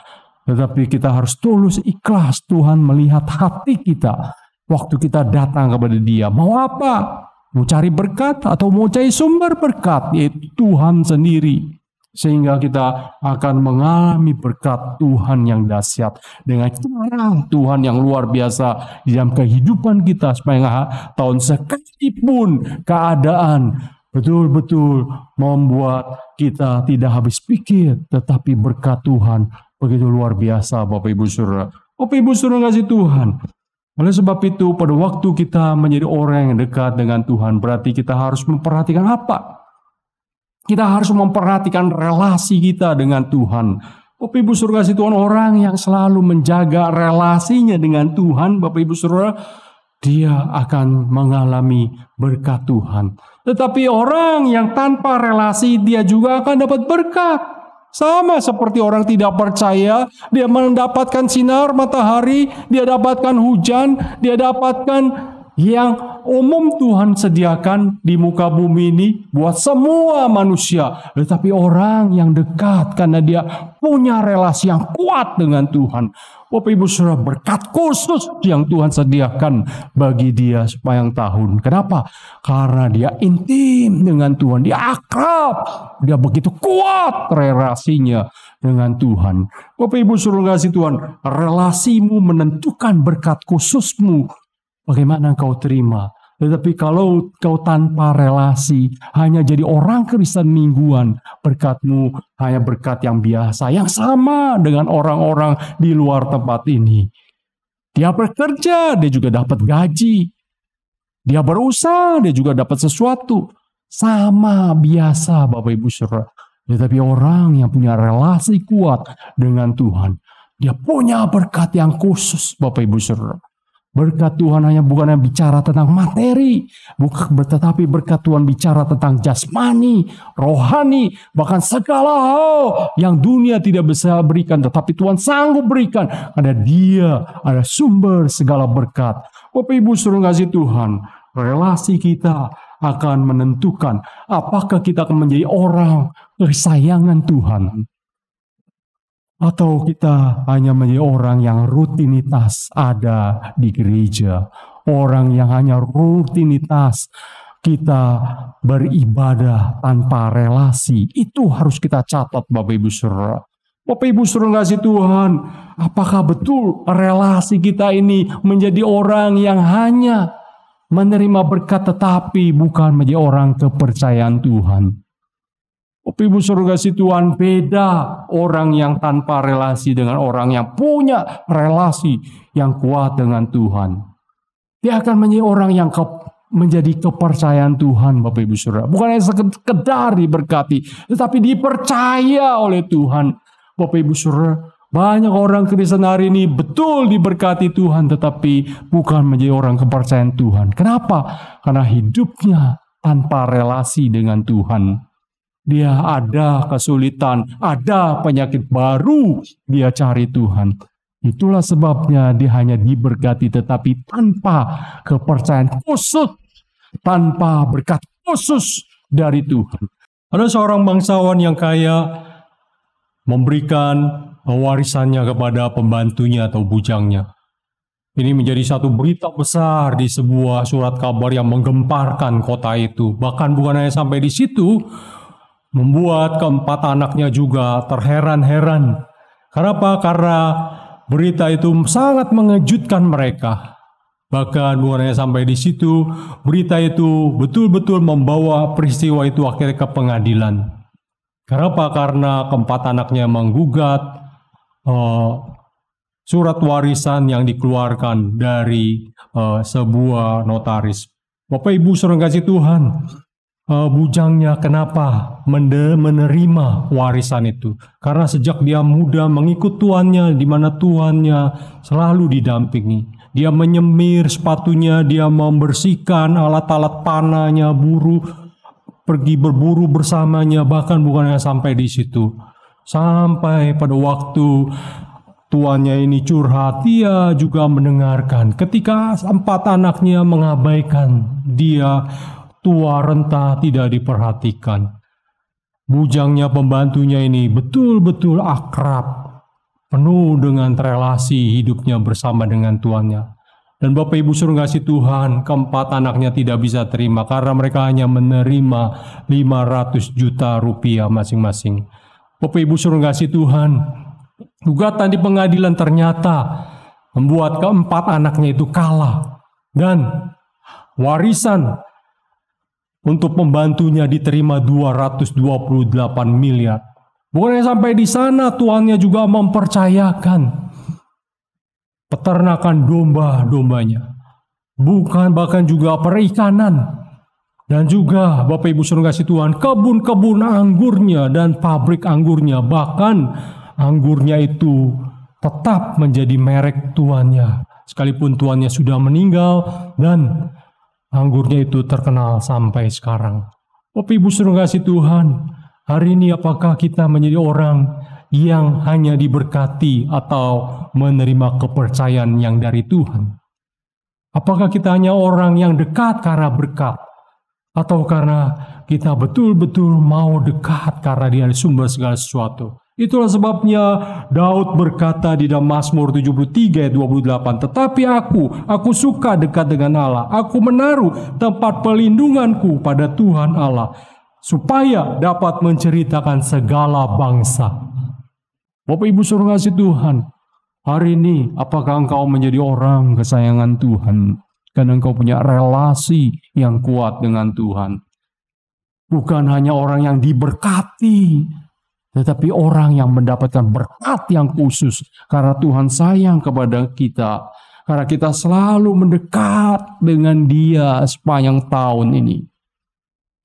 Tetapi kita harus tulus ikhlas. Tuhan melihat hati kita waktu kita datang kepada Dia. Mau apa? Mau cari berkat atau mau cari sumber berkat, yaitu Tuhan sendiri. Sehingga kita akan mengalami berkat Tuhan yang dahsyat dengan cara Tuhan yang luar biasa di dalam kehidupan kita, supaya tahun sekalipun keadaan betul-betul membuat kita tidak habis pikir, tetapi berkat Tuhan begitu luar biasa, Bapak Ibu Saudara. Bapak Ibu Saudara kasih Tuhan. Oleh sebab itu, pada waktu kita menjadi orang yang dekat dengan Tuhan, berarti kita harus memperhatikan apa? Kita harus memperhatikan relasi kita dengan Tuhan. Bapak Ibu Saudara kasih Tuhan, orang yang selalu menjaga relasinya dengan Tuhan, Bapak Ibu Saudara, dia akan mengalami berkat Tuhan. Tetapi orang yang tanpa relasi, dia juga akan dapat berkat. Sama seperti orang tidak percaya, dia mendapatkan sinar matahari, dia dapatkan hujan, dia dapatkan yang umum Tuhan sediakan di muka bumi ini buat semua manusia. Tetapi orang yang dekat karena dia punya relasi yang kuat dengan Tuhan. Bapak Ibu Saudara, berkat khusus yang Tuhan sediakan bagi dia sepanjang tahun. Kenapa? Karena dia intim dengan Tuhan, dia akrab, dia begitu kuat relasinya dengan Tuhan. Bapak Ibu Saudara kasih Tuhan, relasimu menentukan berkat khususmu. Bagaimana kau terima? Tetapi kalau kau tanpa relasi, hanya jadi orang Kristen mingguan, berkatmu hanya berkat yang biasa, yang sama dengan orang-orang di luar tempat ini. Dia bekerja, dia juga dapat gaji. Dia berusaha, dia juga dapat sesuatu. Sama biasa, Bapak Ibu Saudara. Tetapi orang yang punya relasi kuat dengan Tuhan, dia punya berkat yang khusus, Bapak Ibu Saudara. Berkat Tuhan hanya bukan yang bicara tentang materi, tetapi berkat Tuhan bicara tentang jasmani, rohani, bahkan segala hal yang dunia tidak bisa berikan, tetapi Tuhan sanggup berikan. Karena Dia ada sumber segala berkat. Bapak Ibu Saudara kasih Tuhan, relasi kita akan menentukan apakah kita akan menjadi orang kesayangan Tuhan, atau kita hanya menjadi orang yang rutinitas ada di gereja. Orang yang hanya rutinitas kita beribadah tanpa relasi. Itu harus kita catat, Bapak Ibu Saudara. Bapak Ibu Saudara kasih Tuhan, apakah betul relasi kita ini menjadi orang yang hanya menerima berkat tetapi bukan menjadi orang kepercayaan Tuhan? Bapak Ibu Saudara kasih Tuhan, beda orang yang tanpa relasi dengan orang yang punya relasi yang kuat dengan Tuhan. Dia akan menjadi orang yang menjadi kepercayaan Tuhan, Bapak Ibu Saudara. Bukan hanya sekedar diberkati, tetapi dipercaya oleh Tuhan. Bapak Ibu Saudara, banyak orang Kristen hari ini betul diberkati Tuhan, tetapi bukan menjadi orang kepercayaan Tuhan. Kenapa? Karena hidupnya tanpa relasi dengan Tuhan. Dia ada kesulitan, ada penyakit baru, dia cari Tuhan. Itulah sebabnya dia hanya diberkati tetapi tanpa kepercayaan khusus, tanpa berkat khusus dari Tuhan. Ada seorang bangsawan yang kaya memberikan warisannya kepada pembantunya atau bujangnya. Ini menjadi satu berita besar di sebuah surat kabar yang menggemparkan kota itu. Bahkan bukan hanya sampai di situ, membuat keempat anaknya juga terheran-heran. Kenapa? Karena berita itu sangat mengejutkan mereka. Bahkan bukan hanya sampai di situ, berita itu betul-betul membawa peristiwa itu akhirnya ke pengadilan. Kenapa? Karena keempat anaknya menggugat surat warisan yang dikeluarkan dari sebuah notaris. Bapak Ibu saudara kasih Tuhan, bujangnya kenapa menerima warisan itu? Karena sejak dia muda mengikut tuannya, di mana tuannya selalu didampingi. Dia menyemir sepatunya, dia membersihkan alat-alat panahnya, pergi berburu bersamanya, bahkan bukan hanya sampai di situ. Sampai pada waktu tuannya ini curhat, dia juga mendengarkan. Ketika empat anaknya mengabaikan dia, tua renta tidak diperhatikan. Bujangnya, pembantunya ini betul-betul akrab, penuh dengan relasi hidupnya bersama dengan tuannya. Dan Bapak Ibu saudara kasih Tuhan, keempat anaknya tidak bisa terima karena mereka hanya menerima 500 juta rupiah masing-masing. Bapak Ibu saudara kasih Tuhan, gugatan di pengadilan ternyata membuat keempat anaknya itu kalah. Dan warisan untuk pembantunya diterima 228 miliar. Bukannya sampai di sana, tuannya juga mempercayakan peternakan domba-dombanya. Bahkan juga perikanan. Dan juga Bapak Ibu saudara kasih Tuhan, kebun-kebun anggurnya dan pabrik anggurnya. Bahkan anggurnya itu tetap menjadi merek tuannya. Sekalipun tuannya sudah meninggal dan anggurnya itu terkenal sampai sekarang. Bapak Ibu saudara kasih Tuhan, hari ini apakah kita menjadi orang yang hanya diberkati atau menerima kepercayaan yang dari Tuhan? Apakah kita hanya orang yang dekat karena berkat? Atau karena kita betul-betul mau dekat karena dia sumber segala sesuatu? Itulah sebabnya Daud berkata di dalam Mazmur 73 ayat 28, "Tetapi aku suka dekat dengan Allah. Aku menaruh tempat pelindunganku pada Tuhan Allah, supaya dapat menceritakan segala bangsa." Bapak Ibu saudara kasih Tuhan, hari ini apakah engkau menjadi orang kesayangan Tuhan? Karena engkau punya relasi yang kuat dengan Tuhan. Bukan hanya orang yang diberkati, tetapi orang yang mendapatkan berkat yang khusus karena Tuhan sayang kepada kita. Karena kita selalu mendekat dengan Dia sepanjang tahun ini.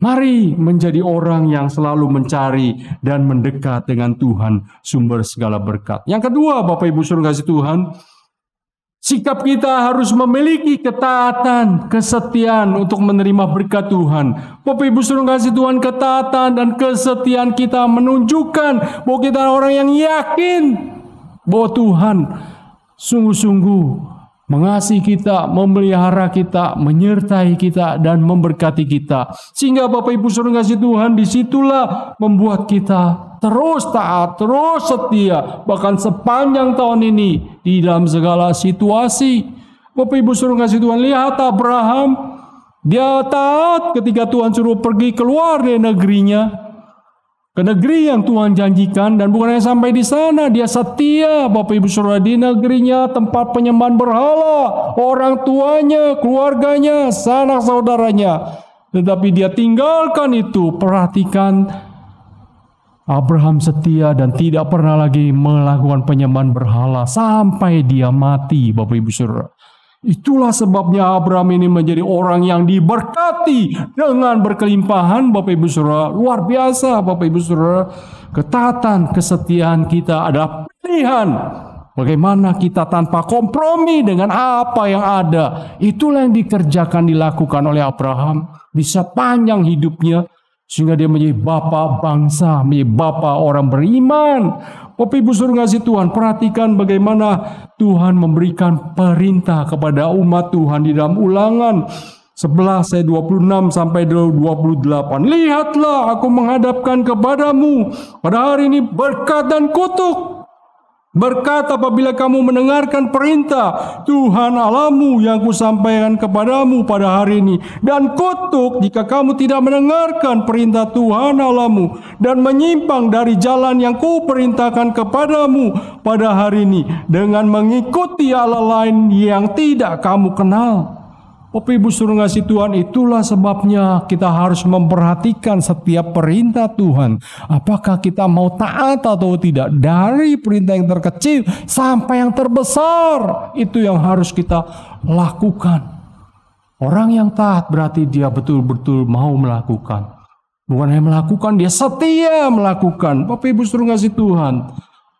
Mari menjadi orang yang selalu mencari dan mendekat dengan Tuhan, sumber segala berkat. Yang kedua, Bapak Ibu saudara kasih Tuhan, sikap kita harus memiliki ketaatan, kesetiaan untuk menerima berkat Tuhan. Bapak Ibu saudara kasih Tuhan, ketaatan dan kesetiaan kita menunjukkan bahwa kita orang yang yakin bahwa Tuhan sungguh-sungguh mengasihi kita, memelihara kita, menyertai kita, dan memberkati kita. Sehingga Bapak Ibu saudara kasih Tuhan, disitulah membuat kita terus taat, terus setia, bahkan sepanjang tahun ini di dalam segala situasi. Bapak Ibu saudara kasih Tuhan, lihat Abraham, dia taat ketika Tuhan suruh pergi keluar dari negerinya, ke negeri yang Tuhan janjikan, dan bukan hanya sampai di sana, dia setia Bapak Ibu saudara di negerinya, tempat penyembahan berhala, orang tuanya, keluarganya, sanak saudaranya. Tetapi dia tinggalkan itu. Perhatikan, Abraham setia dan tidak pernah lagi melakukan penyembahan berhala sampai dia mati, Bapak Ibu saudara. Itulah sebabnya Abraham ini menjadi orang yang diberkati dengan berkelimpahan, Bapak Ibu saudara. Luar biasa, Bapak Ibu saudara. Ketaatan, kesetiaan kita adalah pilihan. Bagaimana kita tanpa kompromi dengan apa yang ada. Itulah yang dilakukan oleh Abraham di sepanjang hidupnya. Sehingga dia menjadi bapa bangsa, menjadi bapa orang beriman. Bapak Ibu saudara kasih Tuhan, perhatikan bagaimana Tuhan memberikan perintah kepada umat Tuhan di dalam Ulangan 11 ayat 26 sampai 28. Lihatlah, aku menghadapkan kepadamu pada hari ini berkat dan kutuk. Berkat apabila kamu mendengarkan perintah Tuhan Allahmu yang kusampaikan kepadamu pada hari ini, dan kutuk jika kamu tidak mendengarkan perintah Tuhan Allahmu dan menyimpang dari jalan yang kuperintahkan kepadamu pada hari ini dengan mengikuti Allah lain yang tidak kamu kenal. Bapak Ibu saudara kasih Tuhan, itulah sebabnya kita harus memperhatikan setiap perintah Tuhan. Apakah kita mau taat atau tidak, dari perintah yang terkecil sampai yang terbesar. Itu yang harus kita lakukan. Orang yang taat berarti dia betul-betul mau melakukan. Bukan hanya melakukan, dia setia melakukan. Bapak Ibu saudara kasih Tuhan,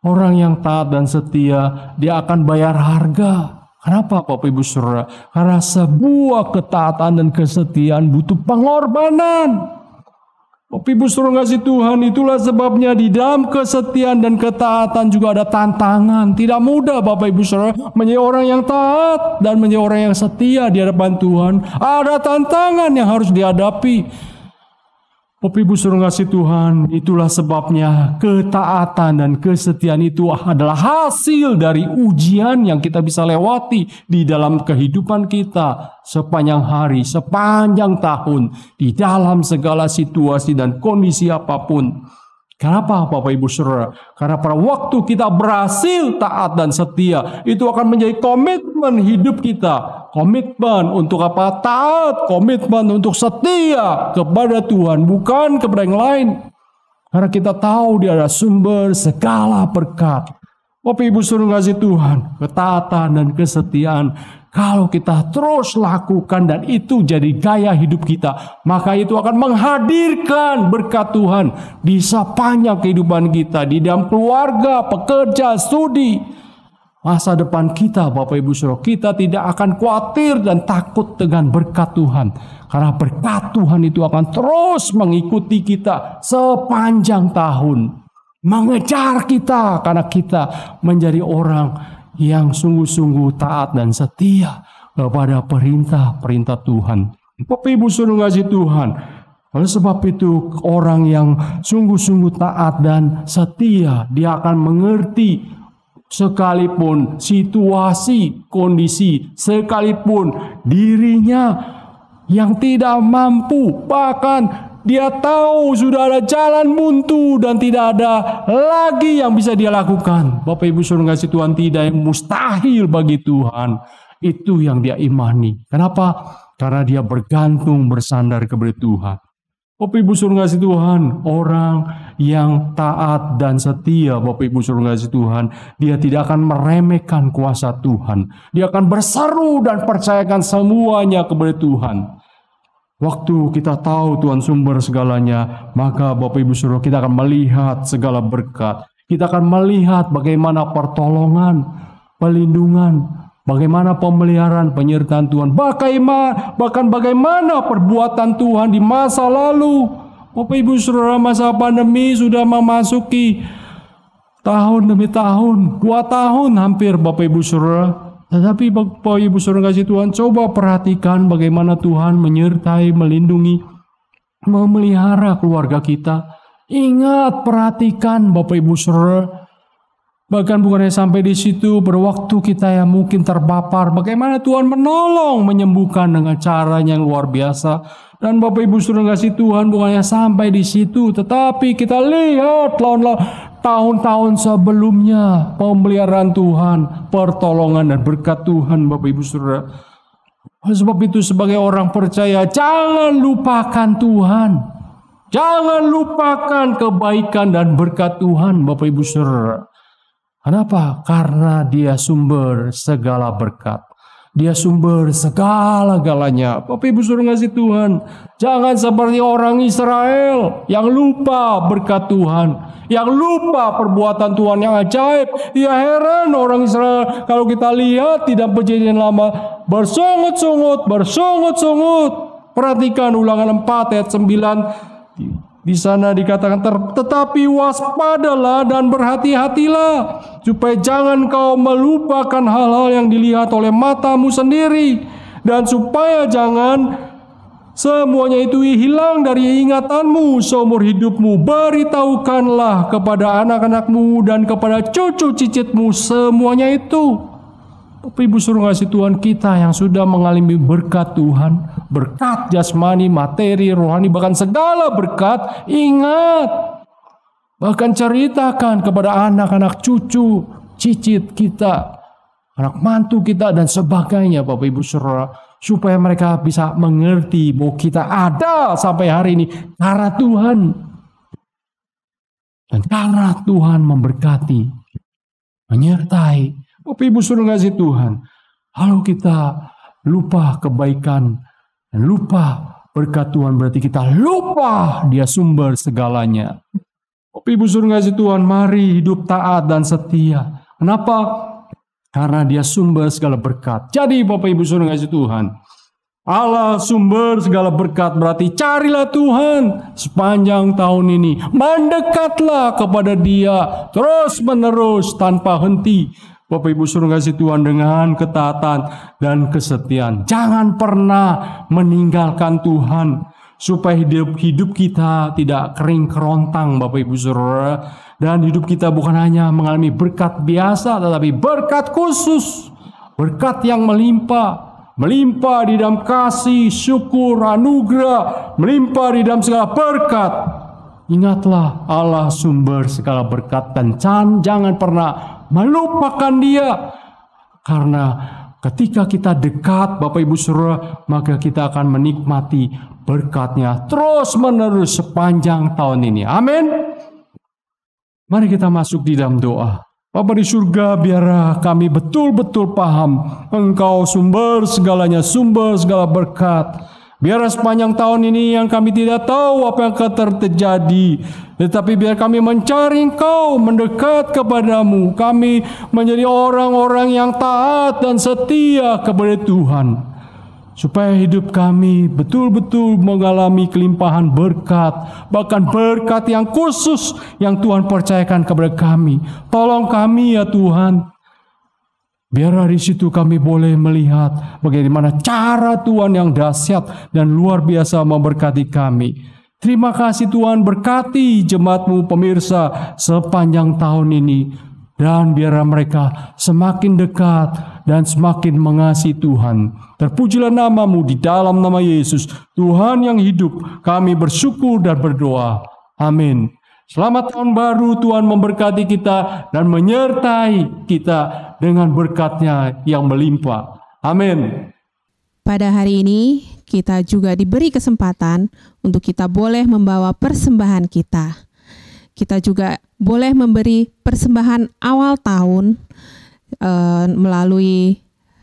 orang yang taat dan setia, dia akan bayar harga. Kenapa Bapak Ibu Saudara? Karena sebuah ketaatan dan kesetiaan butuh pengorbanan. Bapak Ibu Saudara kasih Tuhan, itulah sebabnya di dalam kesetiaan dan ketaatan juga ada tantangan. Tidak mudah Bapak Ibu Saudara menjadi orang yang taat dan menjadi orang yang setia di hadapan Tuhan. Ada tantangan yang harus dihadapi. Bapak Ibu saudara kasih Tuhan, itulah sebabnya ketaatan dan kesetiaan itu adalah hasil dari ujian yang kita bisa lewati di dalam kehidupan kita sepanjang hari, sepanjang tahun, di dalam segala situasi dan kondisi apapun. Kenapa Bapak Ibu Saudara? Karena pada waktu kita berhasil taat dan setia, itu akan menjadi komitmen hidup kita. Komitmen untuk apa? Taat, komitmen untuk setia kepada Tuhan, bukan kepada yang lain. Karena kita tahu Dia adalah sumber segala berkat. Bapak Ibu Saudara kasih Tuhan, ketaatan dan kesetiaan, kalau kita terus lakukan dan itu jadi gaya hidup kita, maka itu akan menghadirkan berkat Tuhan di sepanjang kehidupan kita, di dalam keluarga, pekerja, studi, masa depan kita. Bapak Ibu Saudara, kita tidak akan khawatir dan takut dengan berkat Tuhan, karena berkat Tuhan itu akan terus mengikuti kita sepanjang tahun, mengejar kita, karena kita menjadi orang yang sungguh-sungguh taat dan setia kepada perintah-perintah Tuhan. Bapak Ibu saudara kasih Tuhan, oleh sebab itu orang yang sungguh-sungguh taat dan setia, dia akan mengerti sekalipun situasi, kondisi, sekalipun dirinya yang tidak mampu, bahkan dia tahu sudah ada jalan buntu dan tidak ada lagi yang bisa dia lakukan. Bapak Ibu saudara kasih Tuhan, tidak yang mustahil bagi Tuhan. Itu yang dia imani. Kenapa? Karena dia bergantung, bersandar kepada Tuhan. Bapak Ibu saudara kasih Tuhan, orang yang taat dan setia, Bapak Ibu saudara kasih Tuhan, dia tidak akan meremehkan kuasa Tuhan. Dia akan berseru dan percayakan semuanya kepada Tuhan. Waktu kita tahu Tuhan sumber segalanya, maka Bapak Ibu Saudara, kita akan melihat segala berkat. Kita akan melihat bagaimana pertolongan, pelindungan, bagaimana pemeliharaan, penyertaan Tuhan, bahkan bagaimana perbuatan Tuhan di masa lalu. Bapak Ibu Saudara, masa pandemi sudah memasuki tahun demi tahun, 2 tahun hampir Bapak Ibu Saudara. Tetapi Bapak Ibu saudara kasih Tuhan, coba perhatikan bagaimana Tuhan menyertai, melindungi, memelihara keluarga kita. Ingat, perhatikan Bapak Ibu saudara. Bahkan bukannya sampai di situ, berwaktu kita yang mungkin terpapar, bagaimana Tuhan menolong, menyembuhkan dengan caranya yang luar biasa. Dan Bapak Ibu saudara kasih Tuhan, bukannya sampai di situ, tetapi kita lihat tahun-tahun sebelumnya pemeliharaan Tuhan, pertolongan dan berkat Tuhan Bapak Ibu Saudara. Sebab itu sebagai orang percaya, jangan lupakan Tuhan. Jangan lupakan kebaikan dan berkat Tuhan Bapak Ibu Saudara. Kenapa? Karena Dia sumber segala berkat. Dia sumber segala-galanya. Bapak Ibu saudara kasih Tuhan, jangan seperti orang Israel yang lupa berkat Tuhan, yang lupa perbuatan Tuhan yang ajaib. Ya heran orang Israel kalau kita lihat di dalam Perjanjian Lama, bersungut-sungut. Perhatikan Ulangan 4 ayat 9. Di sana dikatakan, tetapi waspadalah dan berhati-hatilah, supaya jangan kau melupakan hal-hal yang dilihat oleh matamu sendiri, dan supaya jangan Semuanya itu hilang dari ingatanmu seumur hidupmu. Beritahukanlah kepada anak-anakmu dan kepada cucu cicitmu semuanya itu. Bapak Ibu suruh ngasih Tuhan kita yang sudah mengalami berkat Tuhan, berkat jasmani, materi, rohani, bahkan segala berkat. Ingat, bahkan ceritakan kepada anak-anak cucu cicit kita, anak mantu kita dan sebagainya, Bapak Ibu Saudara, supaya mereka bisa mengerti bahwa kita ada sampai hari ini karena Tuhan. Dan karena Tuhan memberkati, menyertai. Bapak Ibu Saudara kasih Tuhan, kalau kita lupa kebaikan dan lupa berkat Tuhan, berarti kita lupa Dia sumber segalanya. Bapak Ibu Saudara kasih Tuhan, mari hidup taat dan setia. Kenapa? Karena Dia sumber segala berkat. Jadi Bapak Ibu Saudara kasih Tuhan, Allah sumber segala berkat, berarti carilah Tuhan sepanjang tahun ini. Mendekatlah kepada Dia terus menerus tanpa henti. Bapak Ibu Saudara kasih Tuhan, dengan ketaatan dan kesetiaan. Jangan pernah meninggalkan Tuhan, supaya hidup kita tidak kering kerontang, Bapak Ibu Saudara. Dan hidup kita bukan hanya mengalami berkat biasa, tetapi berkat khusus. Berkat yang melimpah di dalam kasih, syukur, anugerah, melimpah di dalam segala berkat. Ingatlah Allah sumber segala berkat, dan jangan pernah melupakan Dia. Karena ketika kita dekat, Bapak Ibu Saudara, maka kita akan menikmati berkat-Nya terus menerus sepanjang tahun ini. Amin. Mari kita masuk di dalam doa. Bapa di surga, biarlah kami betul-betul paham Engkau sumber segalanya, sumber segala berkat. Biarlah sepanjang tahun ini yang kami tidak tahu apa yang akan terjadi, tetapi biar kami mencari Engkau, mendekat kepadamu. Kami menjadi orang-orang yang taat dan setia kepada Tuhan, supaya hidup kami betul-betul mengalami kelimpahan berkat, bahkan berkat yang khusus yang Tuhan percayakan kepada kami. Tolong kami ya Tuhan, biarlah di situ kami boleh melihat bagaimana cara Tuhan yang dahsyat dan luar biasa memberkati kami. Terima kasih Tuhan, berkati jemaat-Mu pemirsa sepanjang tahun ini. Dan biarlah mereka semakin dekat dan semakin mengasihi Tuhan. Terpujilah nama-Mu di dalam nama Yesus, Tuhan yang hidup. Kami bersyukur dan berdoa. Amin. Selamat tahun baru, Tuhan memberkati kita dan menyertai kita dengan berkat-Nya yang melimpah. Amin. Pada hari ini kita juga diberi kesempatan untuk kita boleh membawa persembahan kita. Kita juga boleh memberi persembahan awal tahun melalui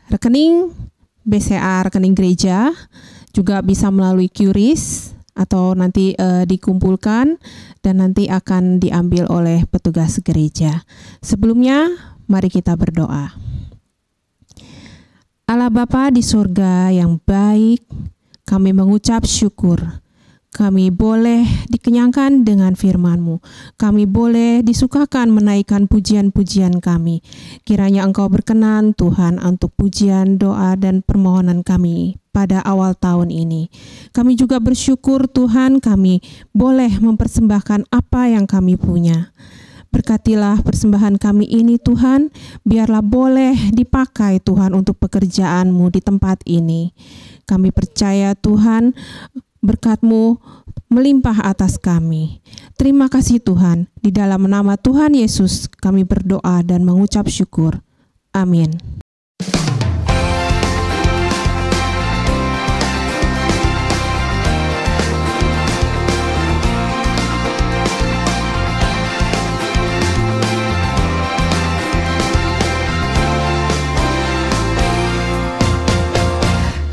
rekening BCA, rekening gereja, juga bisa melalui QRIS atau nanti dikumpulkan dan nanti akan diambil oleh petugas gereja. Sebelumnya, mari kita berdoa. Allah Bapa di surga yang baik, kami mengucap syukur. Kami boleh dikenyangkan dengan firman-Mu. Kami boleh disukakan menaikkan pujian-pujian kami. Kiranya Engkau berkenan Tuhan untuk pujian, doa, dan permohonan kami pada awal tahun ini. Kami juga bersyukur Tuhan, kami boleh mempersembahkan apa yang kami punya. Berkatilah persembahan kami ini Tuhan, biarlah boleh dipakai Tuhan untuk pekerjaan-Mu di tempat ini. Kami percaya Tuhan, berkat-Mu melimpah atas kami. Terima kasih Tuhan, di dalam nama Tuhan Yesus kami berdoa dan mengucap syukur. Amin.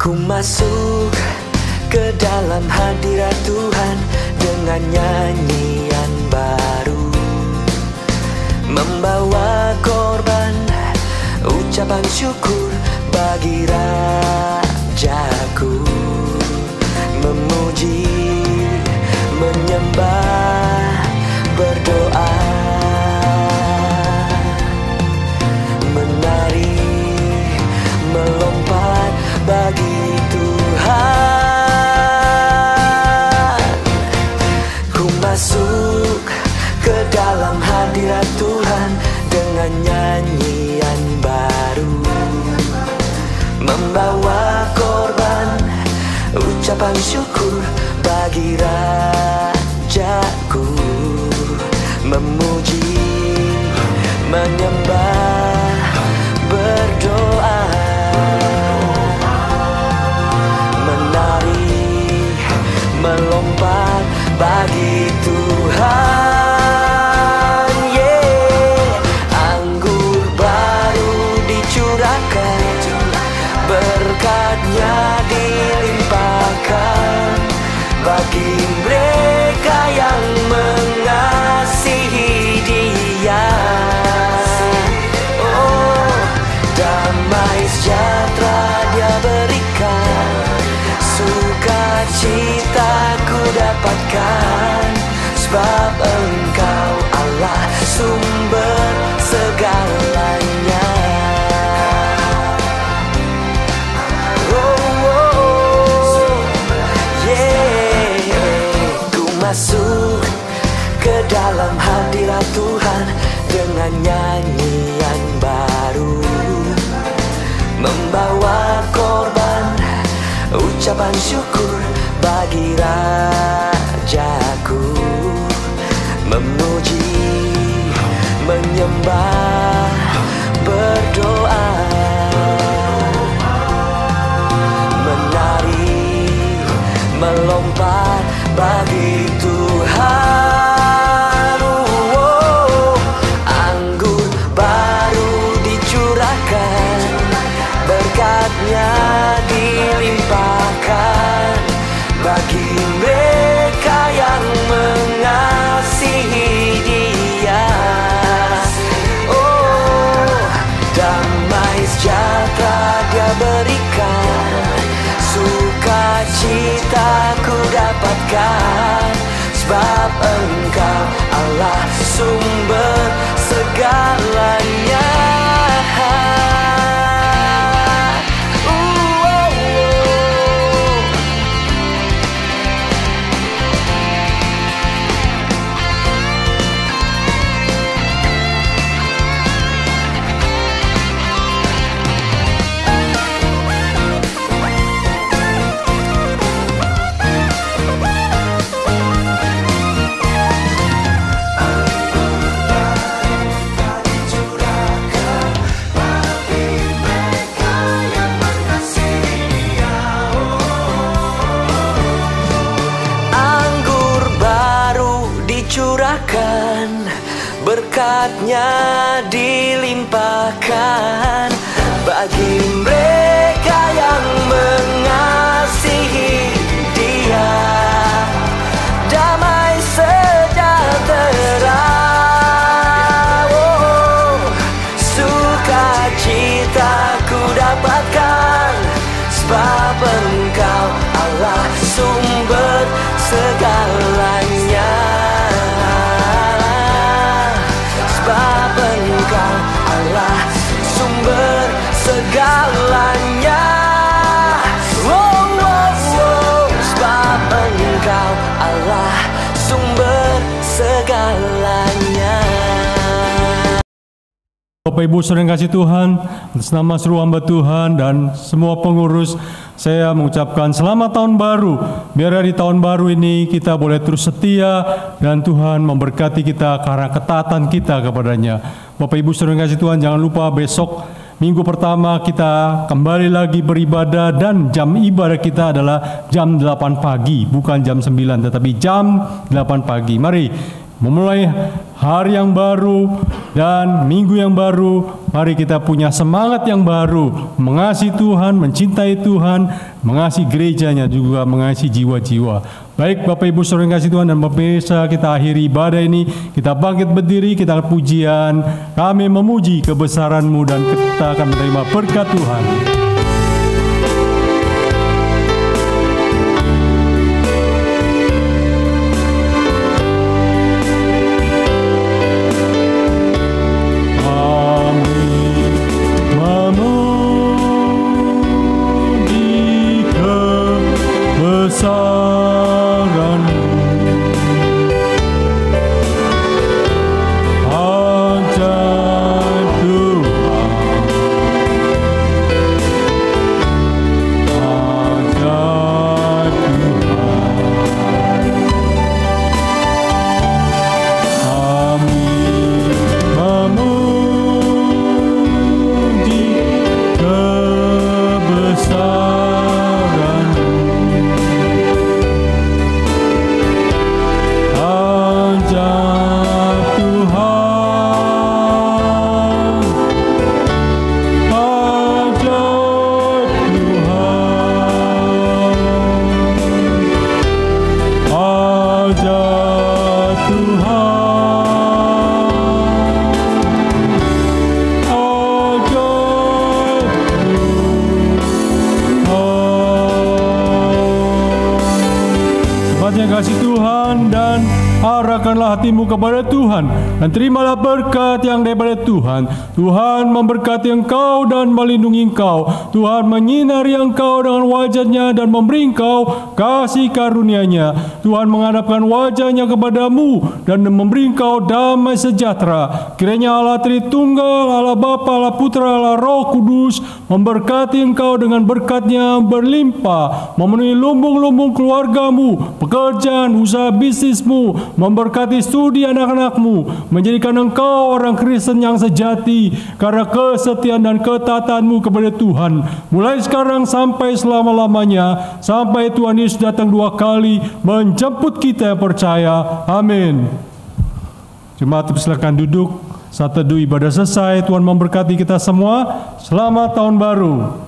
Ku masuk ke dalam hadirat Tuhan dengan nyanyian baru, membawa korban ucapan syukur bagi Rajaku, memuji, menyembah, berdoa, menari, melompat bagi Tuhan. ucapan syukur bagi Rajaku, memuji, menyembah, berdoa, menari, melompat bagi Tuhan. Anggur baru dicurahkan, berkatnya dilimpahkan bagi mereka yang mengasihi Dia. Oh, damai sejahtera Dia berikan, sukacita ku dapatkan, sebab Engkau Allah sumber segalanya. Masuk ke dalam hadirat Tuhan dengan nyanyian baru, membawa korban ucapan syukur bagi Rajaku, memuji, menyembah, berdoa, menari, melompat bagi Tuhan. Anggur baru dicurahkan, berkatnya dilimpahkan bagi mereka yang mengasihi Dia. Oh, damai sejahtera Dia berikan, sukacita ku dapatkan, sebab Engkau Allah sumber segalanya. Berkatnya dilimpahkan bagi mereka yang mengasihi Dia. Damai sejahtera, sukacita ku dapatkan, sebab Engkau Allah sumber segalanya. Engkau Allah sumber segalanya. Sebab Engkau Allah sumber segalanya. Bapak Ibu saudara yang kasih Tuhan, atas nama seluruh hamba Tuhan dan semua pengurus, saya mengucapkan selamat tahun baru. Biar di tahun baru ini kita boleh terus setia dan Tuhan memberkati kita karena ketaatan kita kepadanya. Bapak Ibu saudara yang kasih Tuhan, jangan lupa besok minggu pertama kita kembali lagi beribadah, dan jam ibadah kita adalah jam 8 pagi, bukan jam 9 tetapi jam 8 pagi. Mari memulai hari yang baru dan minggu yang baru, mari kita punya semangat yang baru, mengasihi Tuhan, mencintai Tuhan, mengasihi gerejanya, juga mengasihi jiwa-jiwa. Baik Bapak Ibu saudara yang kasih Tuhan dan pemirsa, kita akhiri ibadah ini, kita bangkit berdiri, kita pujian, kami memuji kebesaran-Mu dan kita akan menerima berkat Tuhan. limpahnya kasih Tuhan, dan arahkanlah hatimu kepada Tuhan, dan terimalah berkat yang daripada Tuhan. Tuhan memberkati engkau dan melindungi engkau. Tuhan menyinari engkau dengan wajah-Nya dan memberi engkau kasih karunia-Nya. Tuhan menghadapkan wajah-Nya kepadamu dan memberi engkau damai sejahtera. Kiranya Allah Tritunggal, Allah Bapa, Allah Putra, Allah Roh Kudus memberkati engkau dengan berkat-Nya berlimpah, memenuhi lumbung-lumbung keluargamu, pekerjaan, usaha bisnismu, memberkati studi anak-anakmu, menjadikan engkau orang Kristen yang sejati karena kesetiaan dan ketaatanmu kepada Tuhan, mulai sekarang sampai selama-lamanya, sampai Tuhan Yesus datang 2 kali menjemput kita yang percaya. Amin. Jemaat silakan duduk. Saat teduh ibadah selesai, Tuhan memberkati kita semua. Selamat Tahun Baru.